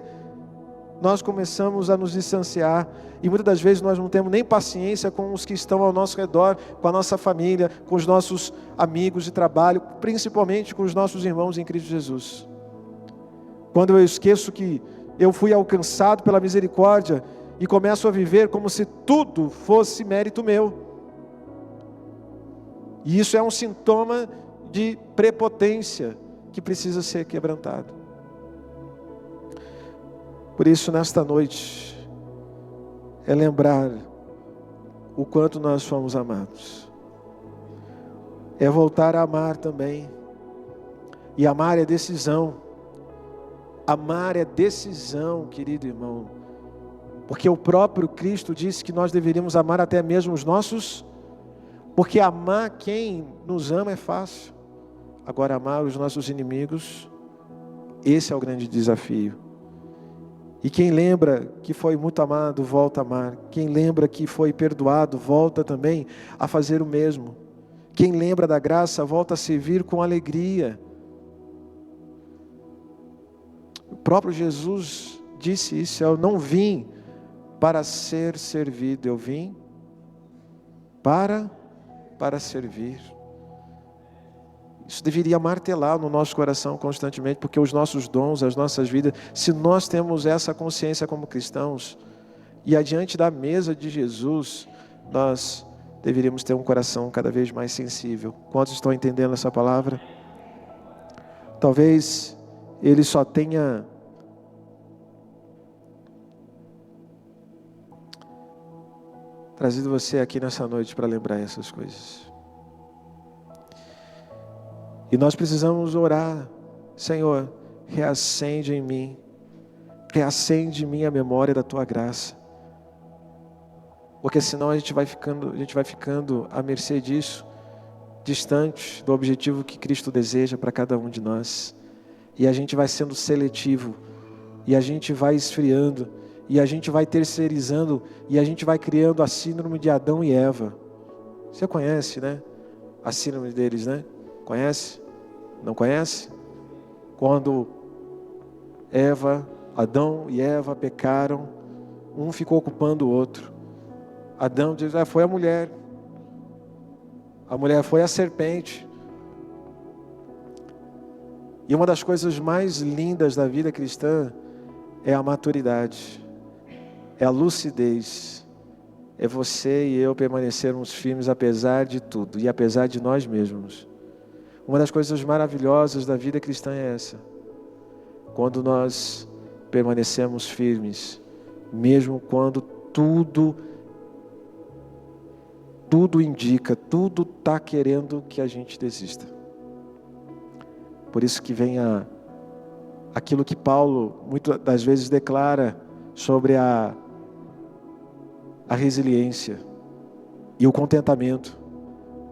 Speaker 1: nós começamos a nos distanciar. E muitas das vezes nós não temos nem paciência com os que estão ao nosso redor, com a nossa família, com os nossos amigos de trabalho, principalmente com os nossos irmãos em Cristo Jesus. Quando eu esqueço que eu fui alcançado pela misericórdia e começo a viver como se tudo fosse mérito meu. E isso é um sintoma de prepotência que precisa ser quebrantado. Por isso, nesta noite, é lembrar o quanto nós fomos amados. É voltar a amar também. E amar é decisão. Amar é decisão, querido irmão. Porque o próprio Cristo disse que nós deveríamos amar até mesmo os nossos. Porque amar quem nos ama é fácil. Agora, amar os nossos inimigos, esse é o grande desafio. E quem lembra que foi muito amado, volta a amar. Quem lembra que foi perdoado, volta também a fazer o mesmo. Quem lembra da graça, volta a servir com alegria. O próprio Jesus disse isso: eu não vim para ser servido, eu vim para servir. Isso deveria martelar no nosso coração constantemente, porque os nossos dons, as nossas vidas, se nós temos essa consciência como cristãos, e adiante da mesa de Jesus, nós deveríamos ter um coração cada vez mais sensível. Quantos estão entendendo essa palavra? Talvez ele só tenha trazido você aqui nessa noite para lembrar essas coisas. E nós precisamos orar: Senhor, reacende em mim reacende em mim a memória da Tua graça. Porque senão a gente vai ficando à mercê disso, distante do objetivo que Cristo deseja para cada um de nós. E a gente vai sendo seletivo, e a gente vai esfriando, e a gente vai terceirizando, e a gente vai criando a síndrome de Adão e Eva. Você conhece, né? A síndrome deles, né? Conhece? Não conhece? Quando Adão e Eva pecaram, um ficou ocupando o outro. Adão diz, foi a mulher foi a serpente. E uma das coisas mais lindas da vida cristã é a maturidade, é a lucidez, é você e eu permanecermos firmes apesar de tudo e apesar de nós mesmos. Uma das coisas maravilhosas da vida cristã é essa, quando nós permanecemos firmes, mesmo quando tudo indica, tudo está querendo que a gente desista. Por isso que vem aquilo que Paulo muitas das vezes declara sobre a resiliência e o contentamento.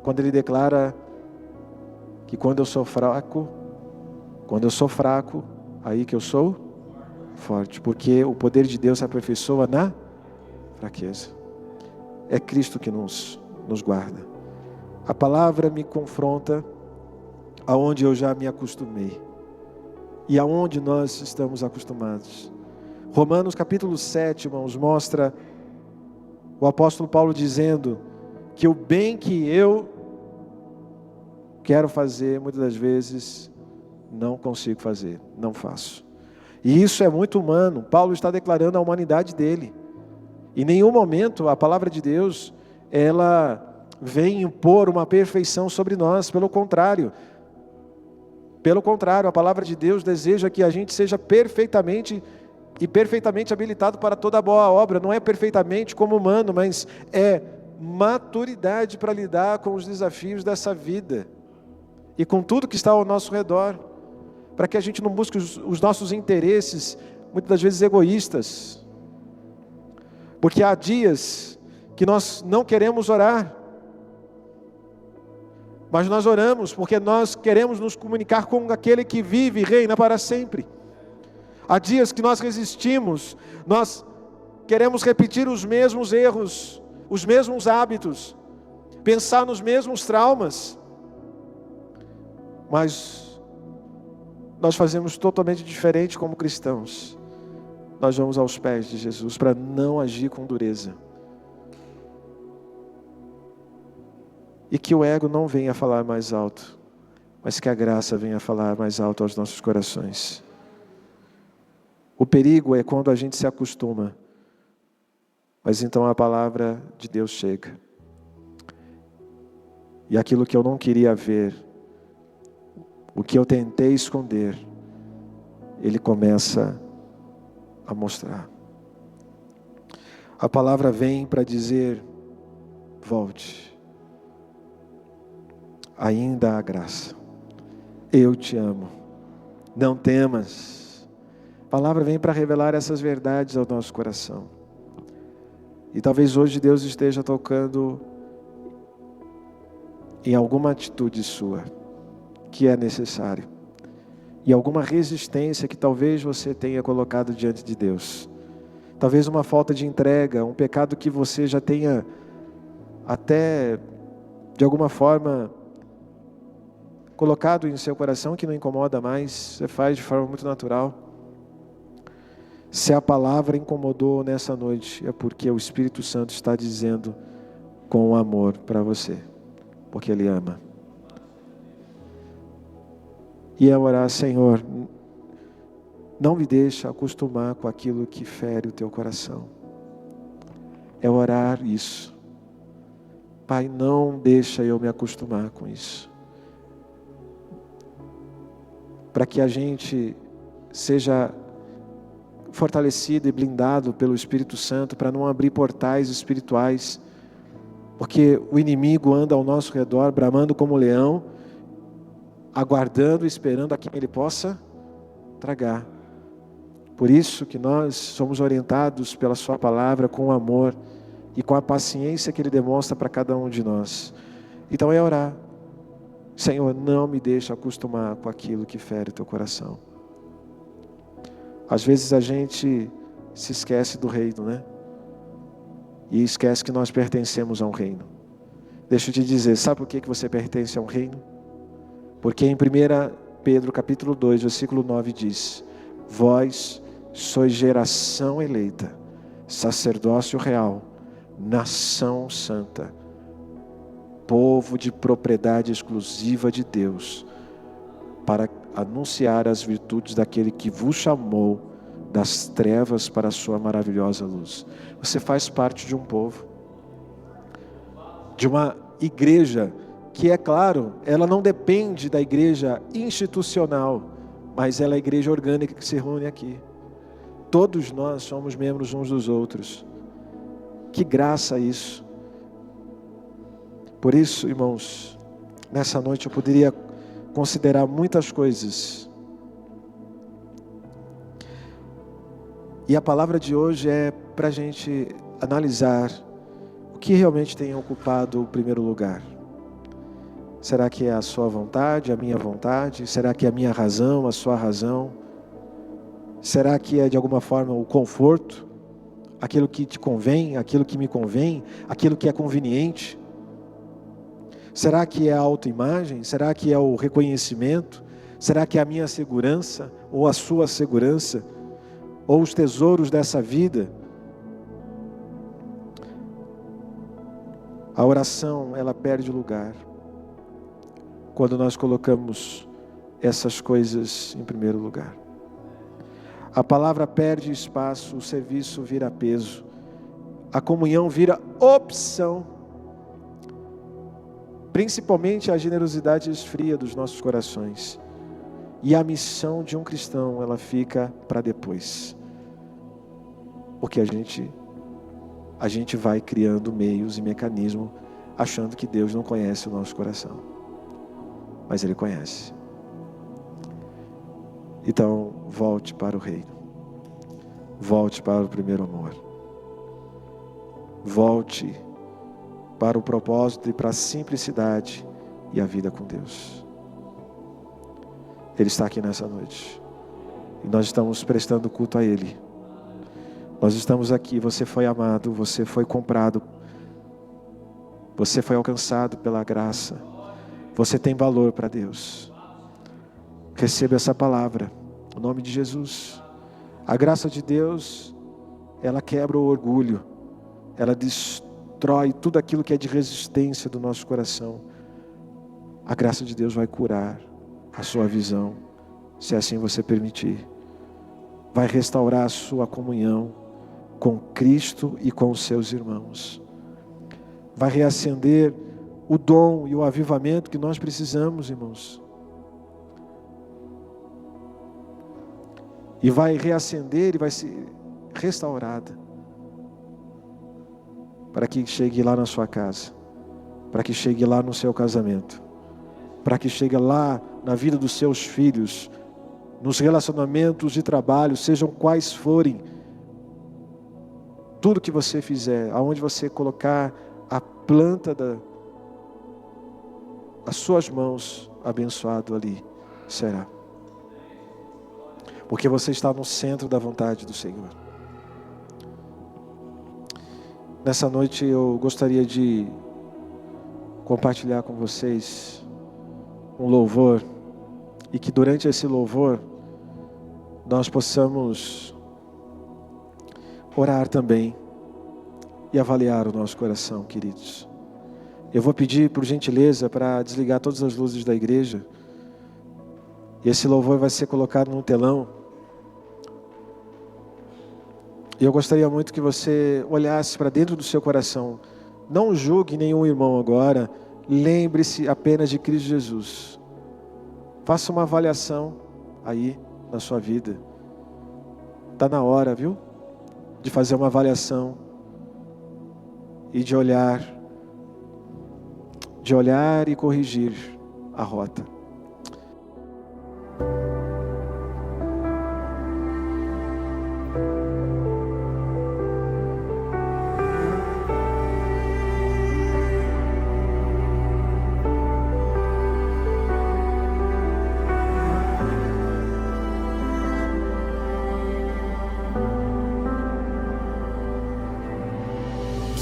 Speaker 1: Quando ele declara que quando eu sou fraco, aí que eu sou forte. Porque o poder de Deus se aperfeiçoa na fraqueza. É Cristo que nos guarda. A palavra me confronta aonde eu já me acostumei e aonde nós estamos acostumados. Romanos capítulo 7, irmãos, mostra o apóstolo Paulo dizendo que o bem que eu quero fazer, muitas das vezes não consigo fazer, não faço. E isso é muito humano. Paulo está declarando a humanidade dele. Em nenhum momento a palavra de Deus ela vem impor uma perfeição sobre nós. Pelo contrário, a palavra de Deus deseja que a gente seja perfeitamente habilitado para toda boa obra. Não é perfeitamente como humano, mas é maturidade para lidar com os desafios dessa vida e com tudo que está ao nosso redor, para que a gente não busque os nossos interesses, muitas das vezes egoístas, porque há dias que nós não queremos orar, mas nós oramos porque nós queremos nos comunicar com aquele que vive e reina para sempre. Há dias que nós resistimos, nós queremos repetir os mesmos erros, os mesmos hábitos, pensar nos mesmos traumas, mas nós fazemos totalmente diferente como cristãos. Nós vamos aos pés de Jesus para não agir com dureza. E que o ego não venha falar mais alto, mas que a graça venha falar mais alto aos nossos corações. O perigo é quando a gente se acostuma, mas então a palavra de Deus chega. E aquilo que eu não queria ver, o que eu tentei esconder, Ele começa a mostrar. A palavra vem para dizer, volte. Ainda há graça. Eu te amo. Não temas. A palavra vem para revelar essas verdades ao nosso coração. E talvez hoje Deus esteja tocando em alguma atitude sua que é necessário. E alguma resistência que talvez você tenha colocado diante de Deus. Talvez uma falta de entrega, um pecado que você já tenha até de alguma forma colocado em seu coração que não incomoda mais, você faz de forma muito natural. Se a palavra incomodou nessa noite, é porque o Espírito Santo está dizendo com amor para você, porque Ele ama. E é orar, Senhor, não me deixa acostumar com aquilo que fere o teu coração. É orar isso. Pai, não deixa eu me acostumar com isso. Para que a gente seja fortalecido e blindado pelo Espírito Santo, para não abrir portais espirituais, porque o inimigo anda ao nosso redor, bramando como leão, aguardando e esperando a quem ele possa tragar. Por isso que nós somos orientados pela sua palavra com amor e com a paciência que Ele demonstra para cada um de nós. Então é orar. Senhor, não me deixa acostumar com aquilo que fere o teu coração. Às vezes a gente se esquece do reino, né? E esquece que nós pertencemos a um reino. Deixa eu te dizer, sabe por que você pertence a um reino? Porque em 1 Pedro capítulo 2, versículo 9 diz: vós sois geração eleita, sacerdócio real, nação santa, povo de propriedade exclusiva de Deus, para anunciar as virtudes daquele que vos chamou das trevas para a sua maravilhosa luz. Você faz parte de um povo, de uma igreja que, é claro, ela não depende da igreja institucional, mas ela é a igreja orgânica que se reúne aqui. Todos nós somos membros uns dos outros. Que graça isso! Por isso, irmãos, nessa noite eu poderia considerar muitas coisas. E a palavra de hoje é para a gente analisar o que realmente tem ocupado o primeiro lugar. Será que é a sua vontade, a minha vontade? Será que é a minha razão, a sua razão? Será que é de alguma forma o conforto? Aquilo que te convém, aquilo que me convém, aquilo que é conveniente? Será que é a autoimagem? Será que é o reconhecimento? Será que é a minha segurança ou a sua segurança? Ou os tesouros dessa vida? A oração, ela perde lugar quando nós colocamos essas coisas em primeiro lugar. A palavra perde espaço, o serviço vira peso, a comunhão vira opção. Principalmente a generosidade esfria dos nossos corações. E a missão de um cristão, ela fica para depois. Porque a gente vai criando meios e mecanismos, achando que Deus não conhece o nosso coração. Mas Ele conhece. Então, volte para o reino. Volte para o primeiro amor. Volte para o propósito e para a simplicidade e a vida com Deus. Ele está aqui nessa noite. E nós estamos prestando culto a Ele. Nós estamos aqui, você foi amado, você foi comprado, você foi alcançado pela graça, você tem valor para Deus. Receba essa palavra, no nome de Jesus. A graça de Deus, ela quebra o orgulho, ela destrói tudo aquilo que é de resistência do nosso coração. A graça de Deus vai curar a sua visão, se assim você permitir. Vai restaurar a sua comunhão com Cristo e com os seus irmãos. Vai reacender o dom e o avivamento que nós precisamos, irmãos. E vai reacender e vai ser restaurada. Para que chegue lá na sua casa. Para que chegue lá no seu casamento. Para que chegue lá na vida dos seus filhos. Nos relacionamentos de trabalho, sejam quais forem. Tudo que você fizer, aonde você colocar a planta das suas mãos, abençoado ali será. Porque você está no centro da vontade do Senhor. Nessa noite eu gostaria de compartilhar com vocês um louvor. E que durante esse louvor nós possamos orar também e avaliar o nosso coração, queridos. Eu vou pedir por gentileza para desligar todas as luzes da igreja. E esse louvor vai ser colocado num telão. E eu gostaria muito que você olhasse para dentro do seu coração. Não julgue nenhum irmão agora. Lembre-se apenas de Cristo Jesus. Faça uma avaliação aí na sua vida. Está na hora, viu? De fazer uma avaliação. E de olhar e corrigir a rota.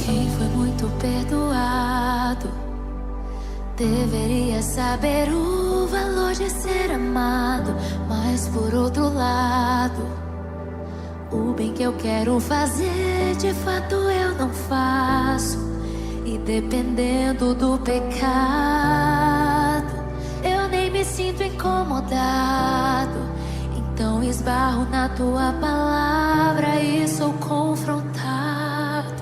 Speaker 5: Quem foi muito perdoado deveria saber o o valor de ser amado, mas por outro lado, o bem que eu quero fazer, de fato eu não faço. E dependendo do pecado, eu nem me sinto incomodado. Então esbarro na tua palavra e sou confrontado.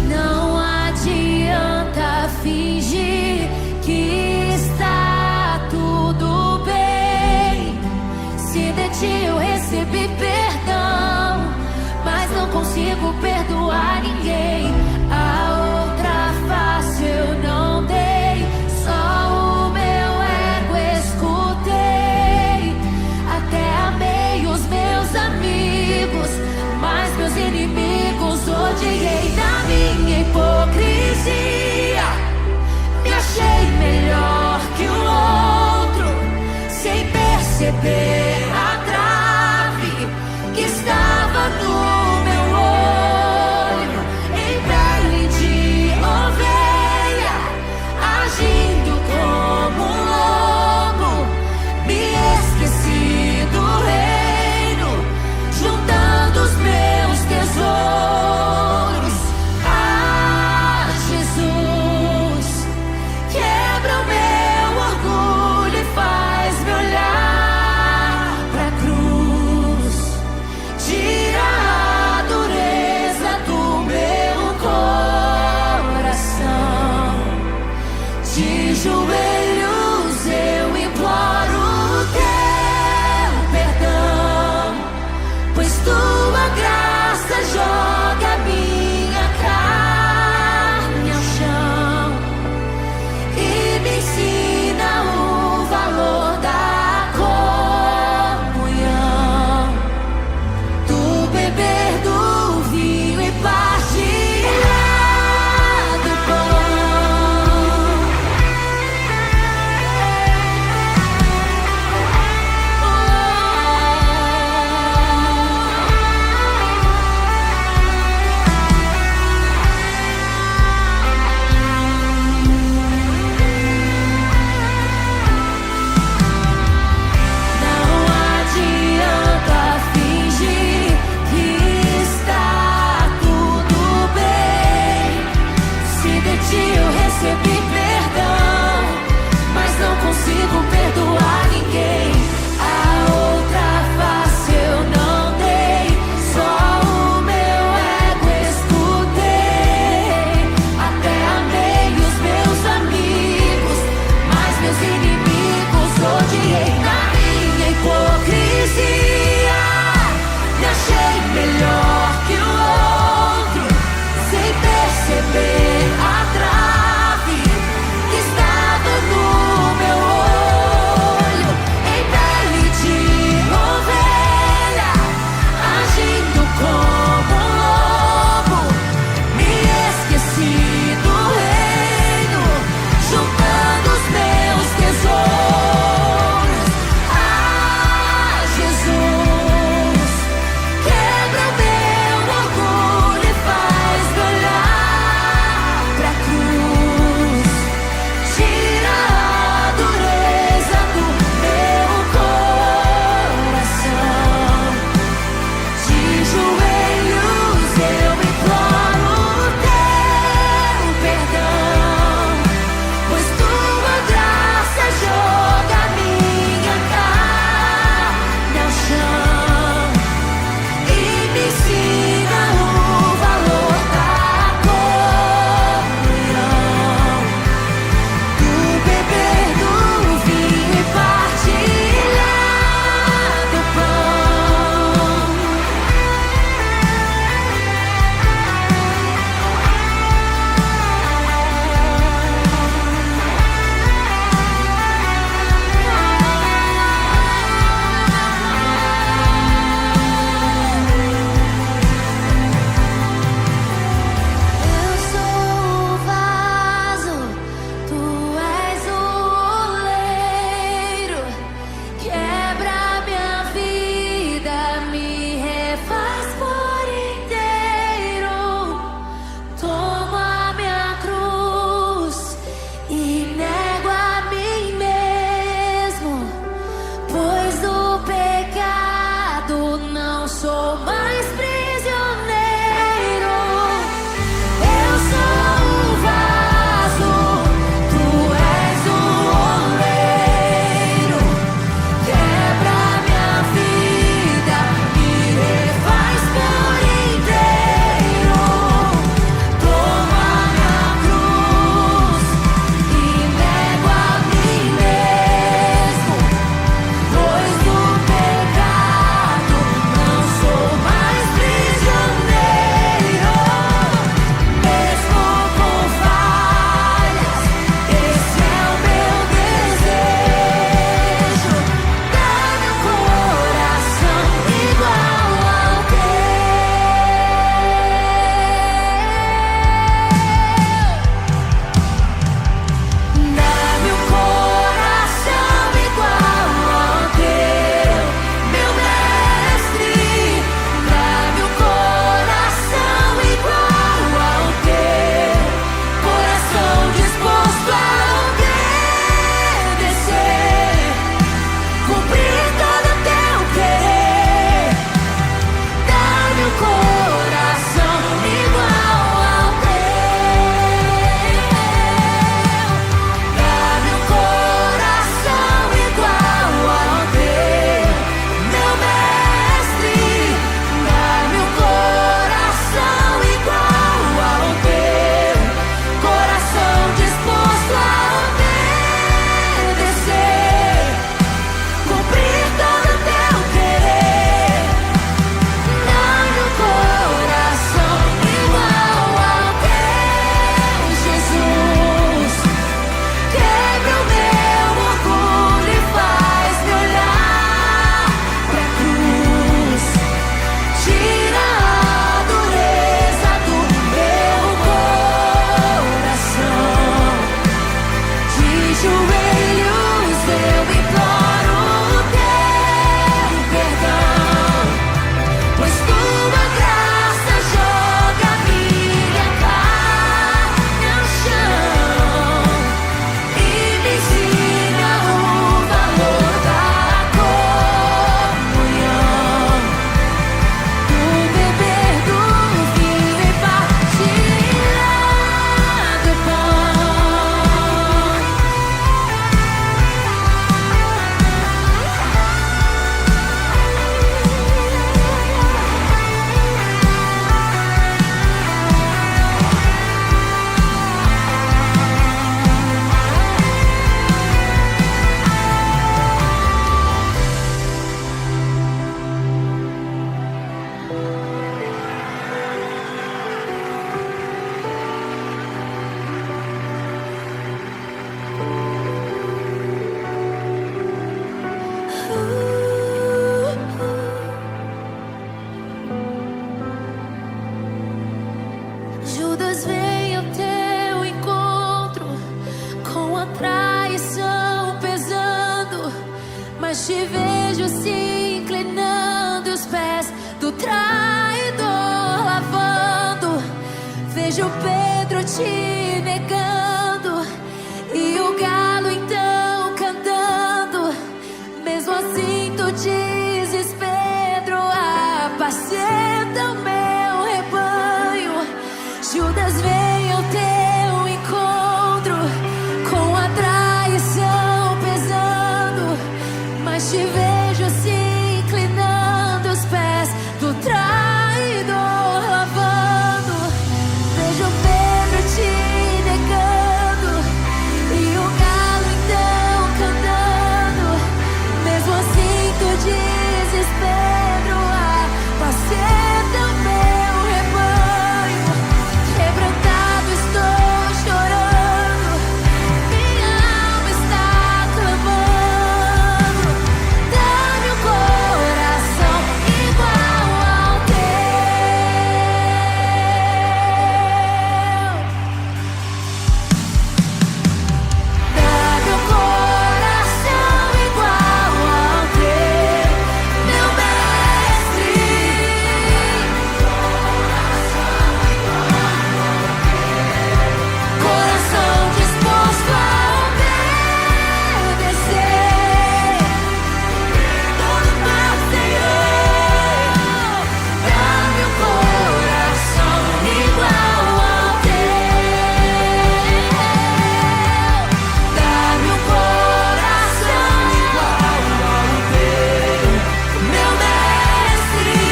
Speaker 5: Não adianta fingir que está tudo bem. Se de ti eu recebi perdão, mas não consigo perdoar ninguém. A outra face eu não dei, só o meu ego escutei. Até amei os meus amigos, mas meus inimigos odiei. Na minha hipocrisia, me achei melhor que o outro, sem perceber a trave que estava no meu olho. Em pele de ovelha, agindo como um lobo, me esqueci do reino, juntando os meus tesouros. Ah, Jesus, quebra o meu orgulho e faz-me olhar mas te vejo se inclinando, os pés do traidor lavando. Vejo Pedro te negando e o galo então cantando. Mesmo assim tu dizes, Pedro, apacenta o meu rebanho. Judas veio ao teu encontro com a traição pesando, mas te vejo se inclinando, os pés do traidor lavando. Vejo Pedro te negando e o galo então cantando. Mesmo assim tu dizes, Pedro, apacenta o meu rebanho. Quebrantado estou chorando, minha alma está clamando. Dá-me um coração igual ao teu. Dá-me um coração igual ao teu, meu mestre. Coração disposto a obedecer todo meu Senhor. Dá-me um coração igual ao teu. Dá-me um coração igual ao teu, meu mestre.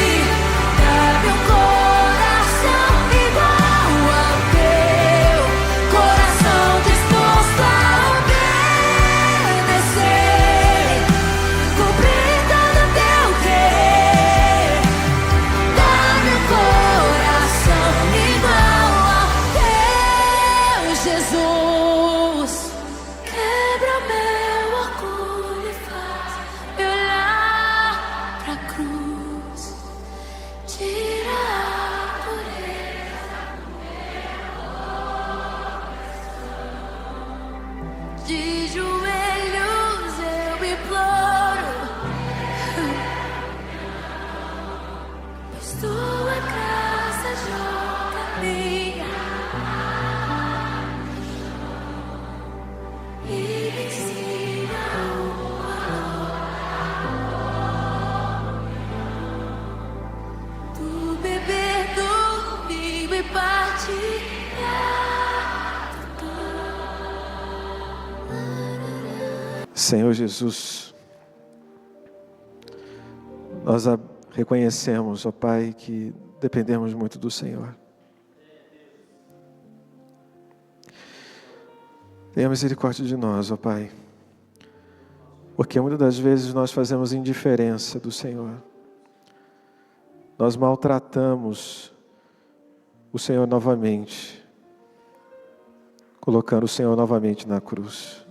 Speaker 5: Dá-me um coração igual ao teu, coração disposto a obedecer, cumprir todo teu querer. Dá-me um coração igual ao teu, Jesus. Quebra meu orgulho e faz me olhar pra cruz. Tira a pureza de joelhos, eu imploro, pois tua graça joga minha e me ensina o valor do beber do vinho e partilhar do pão.
Speaker 1: Senhor Jesus, nós reconhecemos, ó Pai, que dependemos muito do Senhor. Tenha misericórdia de nós, ó Pai, porque muitas das vezes nós fazemos indiferença do Senhor. Nós maltratamos o Senhor novamente, colocando o Senhor novamente na cruz.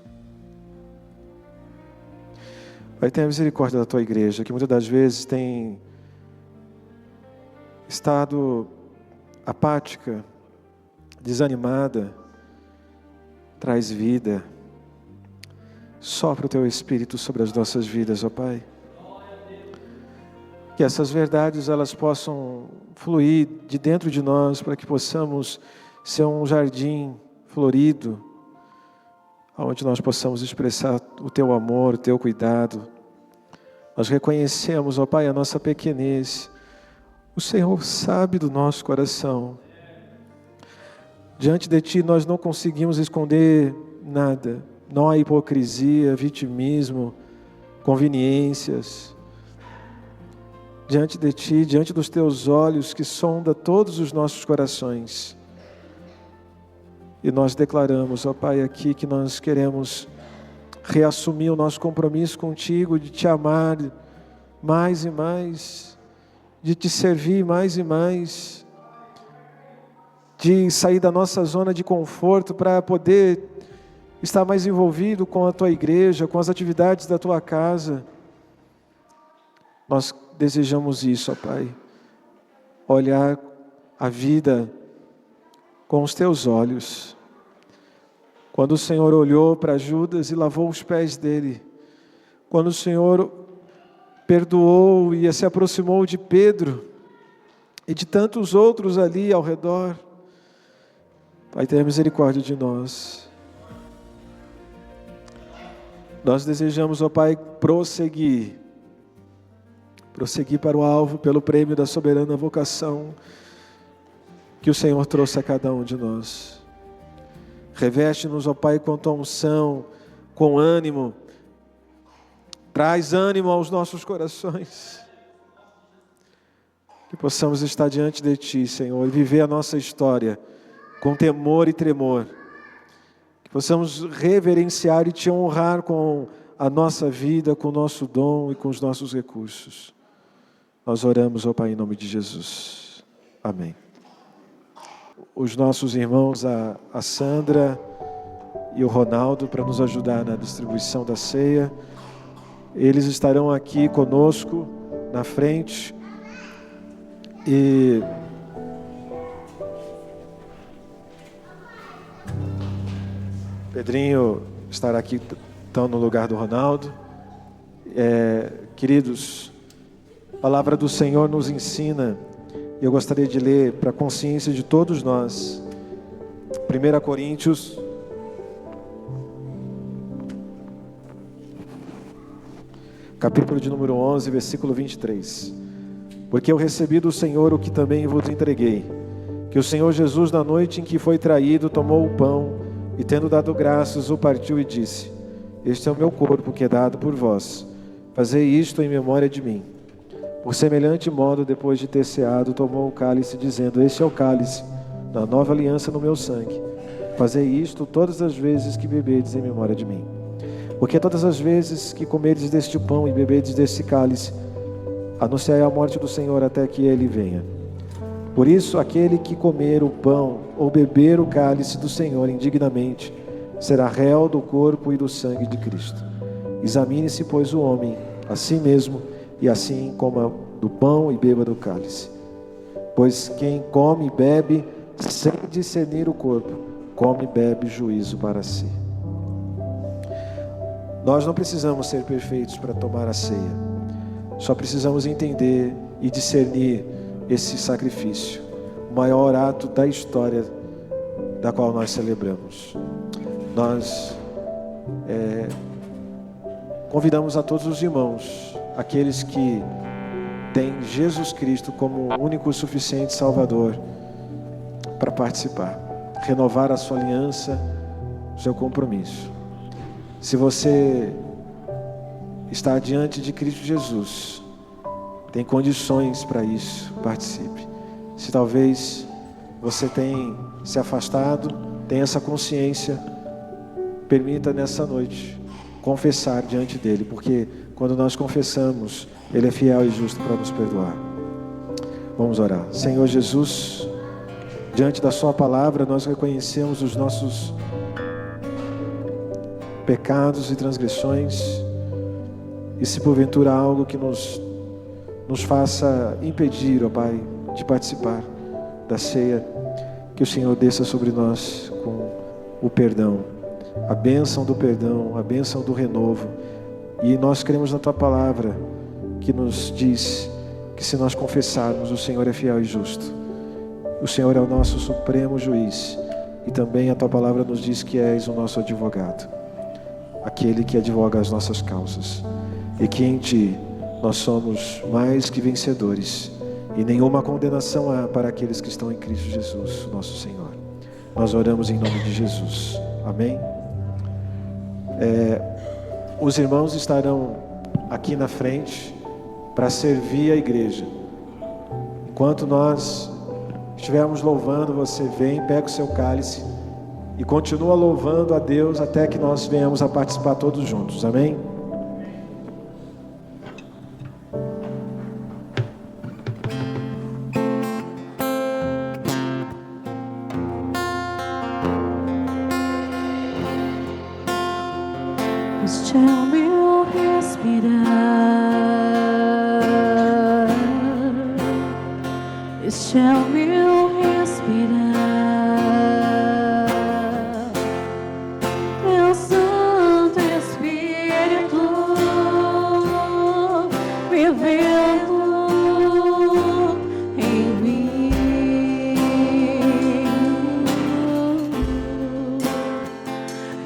Speaker 1: Pai, tenha misericórdia da Tua igreja, que muitas das vezes tem estado apática, desanimada. Traz vida. Sopra o Teu Espírito sobre as nossas vidas, ó Pai. Que essas verdades elas possam fluir de dentro de nós, para que possamos ser um jardim florido, onde nós possamos expressar o Teu amor, o Teu cuidado. Nós reconhecemos, ó Pai, a nossa pequenez. O Senhor sabe do nosso coração. Diante de Ti nós não conseguimos esconder nada. Não há hipocrisia, vitimismo, conveniências. Diante de Ti, diante dos Teus olhos que sonda todos os nossos corações. E nós declaramos, ó Pai, aqui que nós queremos reassumir o nosso compromisso contigo, de Te amar mais e mais, de Te servir mais e mais, de sair da nossa zona de conforto para poder estar mais envolvido com a Tua igreja, com as atividades da Tua casa. Nós desejamos isso, ó Pai, olhar a vida com os Teus olhos. Quando o Senhor olhou para Judas e lavou os pés dele, quando o Senhor perdoou e se aproximou de Pedro e de tantos outros ali ao redor. Pai, tenha misericórdia de nós. Nós desejamos, ó Pai, prosseguir para o alvo, pelo prêmio da soberana vocação que o Senhor trouxe a cada um de nós. Reveste-nos, ó Pai, com tua unção, com ânimo. Traz ânimo aos nossos corações. Que possamos estar diante de Ti, Senhor, e viver a nossa história com temor e tremor. Que possamos reverenciar e Te honrar com a nossa vida, com o nosso dom e com os nossos recursos. Nós oramos, ó Pai, em nome de Jesus. Amém. Os nossos irmãos, a Sandra e o Ronaldo, para nos ajudar na distribuição da ceia, eles estarão aqui conosco, na frente, e Pedrinho estará aqui, então, no lugar do Ronaldo. Queridos, a palavra do Senhor nos ensina, e eu gostaria de ler para a consciência de todos nós, 1 Coríntios, capítulo de número 11, versículo 23. Porque eu recebi do Senhor o que também vos entreguei, que o Senhor Jesus, na noite em que foi traído, tomou o pão, e tendo dado graças, o partiu e disse: este é o meu corpo que é dado por vós, fazei isto em memória de mim. Por semelhante modo, depois de ter ceado, tomou o cálice, dizendo: este é o cálice da nova aliança no meu sangue, fazei isto todas as vezes que bebedes em memória de mim. Porque todas as vezes que comerdes deste pão e bebedes deste cálice, anunciai a morte do Senhor até que Ele venha. Por isso, aquele que comer o pão ou beber o cálice do Senhor indignamente, será réu do corpo e do sangue de Cristo. Examine-se, pois, o homem a si mesmo, e assim coma do pão e beba do cálice. Pois quem come e bebe sem discernir o corpo, come e bebe juízo para si. Nós não precisamos ser perfeitos para tomar a ceia. Só precisamos entender e discernir esse sacrifício, o maior ato da história da qual nós celebramos. Nós convidamos a todos os irmãos, aqueles que têm Jesus Cristo como o único e suficiente Salvador, para participar, renovar a sua aliança, o seu compromisso. Se você está diante de Cristo Jesus, tem condições para isso, participe. Se talvez você tenha se afastado, tenha essa consciência, permita nessa noite confessar diante dele, porque quando nós confessamos, ele é fiel e justo para nos perdoar. Vamos orar. Senhor Jesus, diante da sua palavra, nós reconhecemos os nossos pecados e transgressões, e se porventura há algo que nos faça impedir, ó Pai, de participar da ceia, que o Senhor desça sobre nós com o perdão, a bênção do perdão, a bênção do renovo. E nós cremos na Tua palavra, que nos diz que se nós confessarmos, o Senhor é fiel e justo. O Senhor é o nosso supremo juiz, e também a Tua palavra nos diz que és o nosso advogado, aquele que advoga as nossas causas, e que em Ti nós somos mais que vencedores, e nenhuma condenação há para aqueles que estão em Cristo Jesus, nosso Senhor. Nós oramos em nome de Jesus. Amém? Os irmãos estarão aqui na frente para servir a igreja. Enquanto nós estivermos louvando, você vem, pega o seu cálice e continua louvando a Deus até que nós venhamos a participar todos juntos. Amém?
Speaker 4: Este é o meu respirar, este é o meu respirar, meu Santo Espírito vivendo em mim.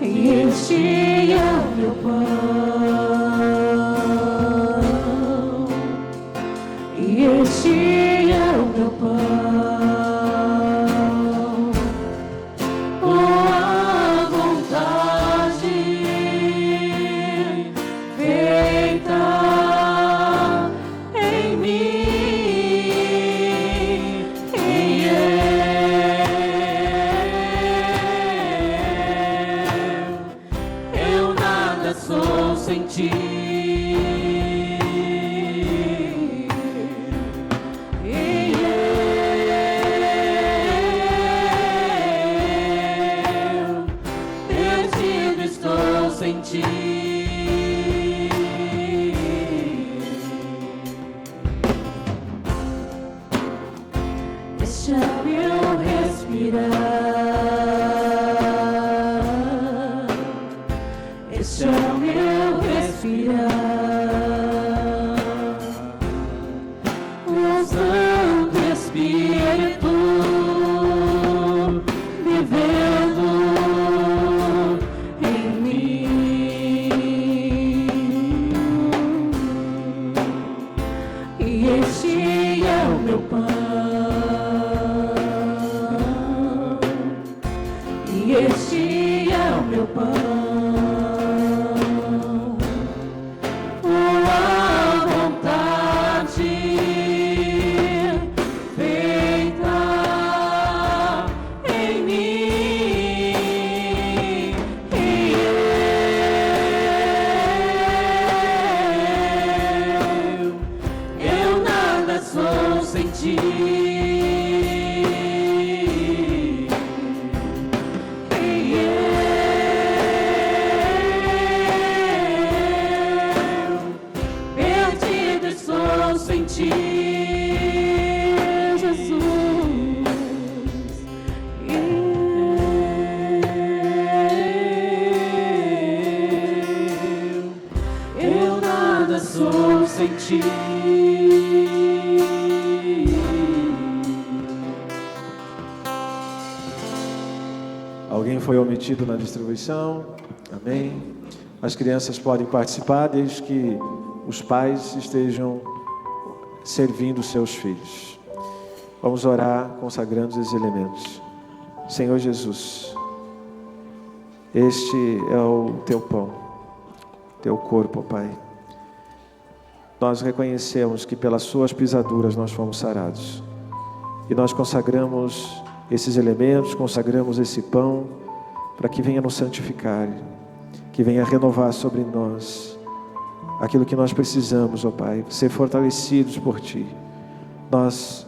Speaker 4: E este é o meu pão, e este é o meu pão, com a vontade feita em mim, e eu nada sou sem ti. Sem ti, este é o meu respirar, este é o meu respirar, o Santo Espírito vivendo em mim. E este é o meu pão, e este é o meu pão, com a vontade feita em mim, e eu nada sou sem ti. Perdido estou sem ti, Jesus. Eu nada sou sem ti.
Speaker 1: Alguém foi omitido na distribuição? Amém. As crianças podem participar desde que os pais estejam servindo seus filhos. Vamos orar consagrando esses elementos. Senhor Jesus, este é o teu pão, teu corpo, Pai. Nós reconhecemos que pelas suas pisaduras nós fomos sarados. E nós consagramos esses elementos, consagramos esse pão para que venha nos santificar, que venha renovar sobre nós aquilo que nós precisamos, ó Pai, ser fortalecidos por Ti. Nós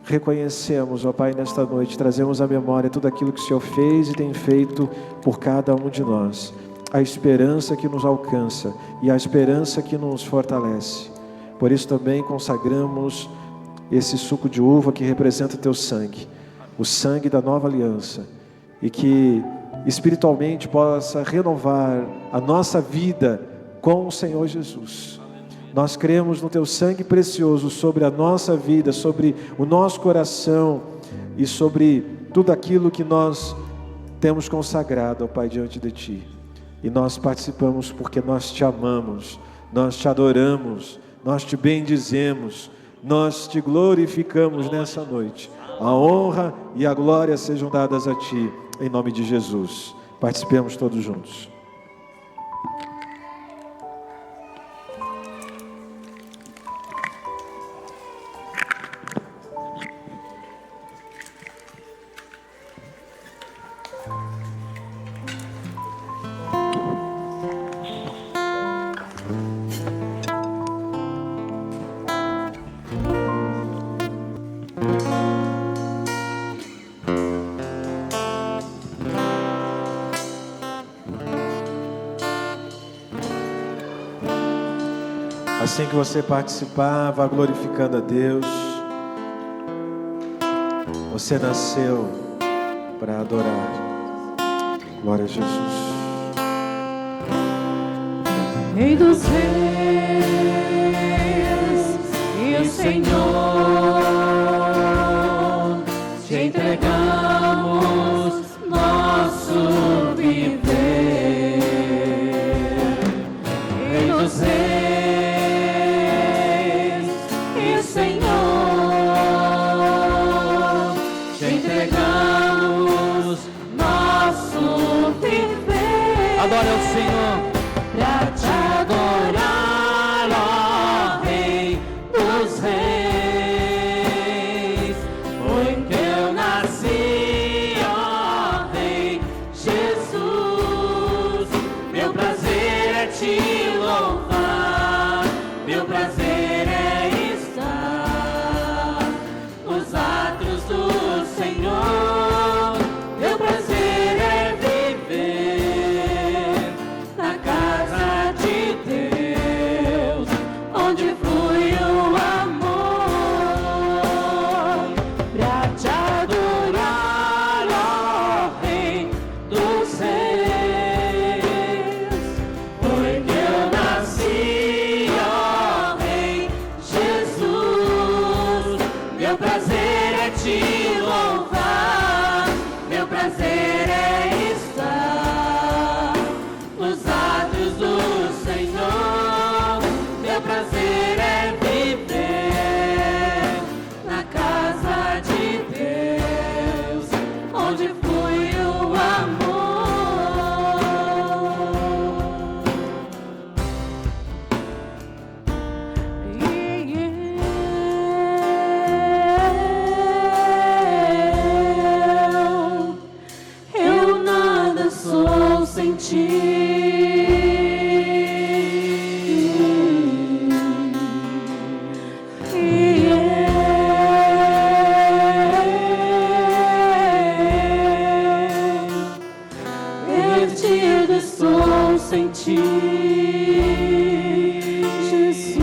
Speaker 1: reconhecemos, ó Pai, nesta noite, trazemos à memória tudo aquilo que o Senhor fez e tem feito por cada um de nós, a esperança que nos alcança e a esperança que nos fortalece. Por isso também consagramos esse suco de uva que representa Teu sangue, o sangue da nova aliança, e que espiritualmente possa renovar a nossa vida com o Senhor Jesus. Nós cremos no Teu sangue precioso sobre a nossa vida, sobre o nosso coração e sobre tudo aquilo que nós temos consagrado, ó Pai, diante de Ti. E nós participamos porque nós Te amamos, nós Te adoramos, nós Te bendizemos, nós Te glorificamos nessa noite. A honra e a glória sejam dadas a Ti, em nome de Jesus. Participemos todos juntos. Assim que você participar, vá glorificando a Deus. Você nasceu para adorar. Glória a Jesus.
Speaker 4: Rei dos reis, Senhor, te entregamos nosso viver. Rei dos reis e Senhor, te entregamos nosso viver.
Speaker 3: Adore ao Senhor.
Speaker 4: Pra te adorar, ó Rei dos reis, foi que eu nasci, ó Rei Jesus. Meu prazer é te louvar, meu prazer é estar nos átrios do Senhor. Meu prazer é viver na casa de Deus, onde flui o amor. Pra te adorar, ó Rei dos reis, foi que eu nasci, ó Rei Jesus. Meu prazer é te louvar, meu prazer é estar nos átrios do Senhor. Meu prazer é viver na casa de Deus, onde flui o amor. Eu nada sou sem ti. Perdido estou sem ti, Jesus.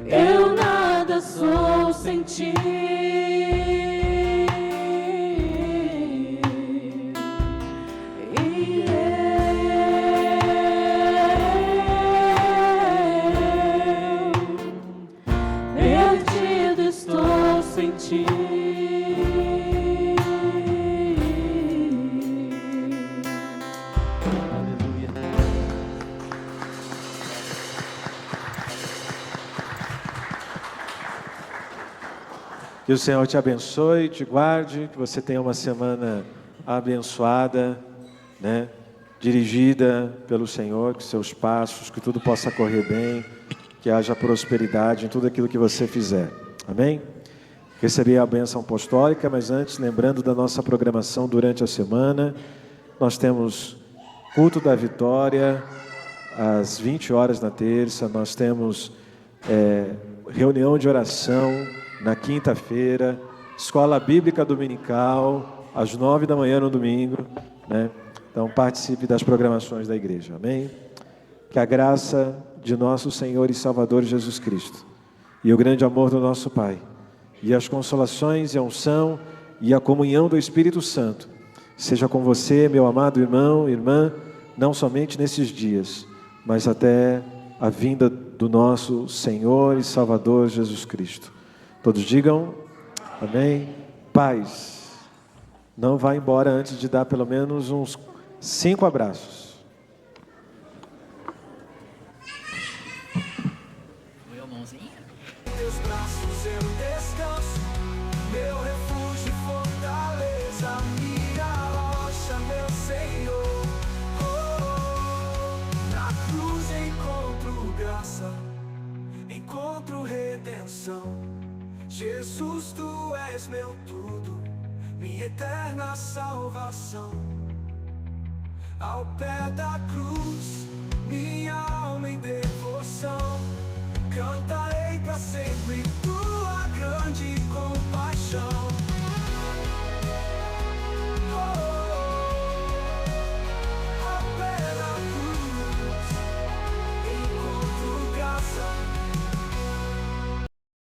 Speaker 4: Eu nada sou sem ti. Perdido estou sem ti.
Speaker 3: Aleluia.
Speaker 1: Que o Senhor te abençoe, te guarde, que você tenha uma semana abençoada, né? Dirigida pelo Senhor, que seus passos, que tudo possa correr bem, que haja prosperidade em tudo aquilo que você fizer. Amém? Receber a bênção apostólica, mas antes, lembrando da nossa programação durante a semana, nós temos culto da vitória, às 20 horas na terça, nós temos reunião de oração na quinta-feira, escola bíblica dominical, às 9 da manhã no domingo, né? Então participe das programações da igreja, amém? Que a graça de nosso Senhor e Salvador Jesus Cristo, e o grande amor do nosso Pai, e as consolações e a unção e a comunhão do Espírito Santo, seja com você, meu amado irmão e irmã, não somente nesses dias, mas até a vinda do nosso Senhor e Salvador Jesus Cristo. Todos digam amém. Paz. Não vá embora antes de dar pelo menos uns 5 abraços.
Speaker 6: Teus braços eu descanso, meu refúgio e fortaleza, minha rocha, meu Senhor. Na cruz encontro graça, encontro redenção. Jesus, tu és meu tudo, minha eterna salvação. Ao pé da cruz, minha alma em devoção, cantarei pra sempre tua grande compaixão.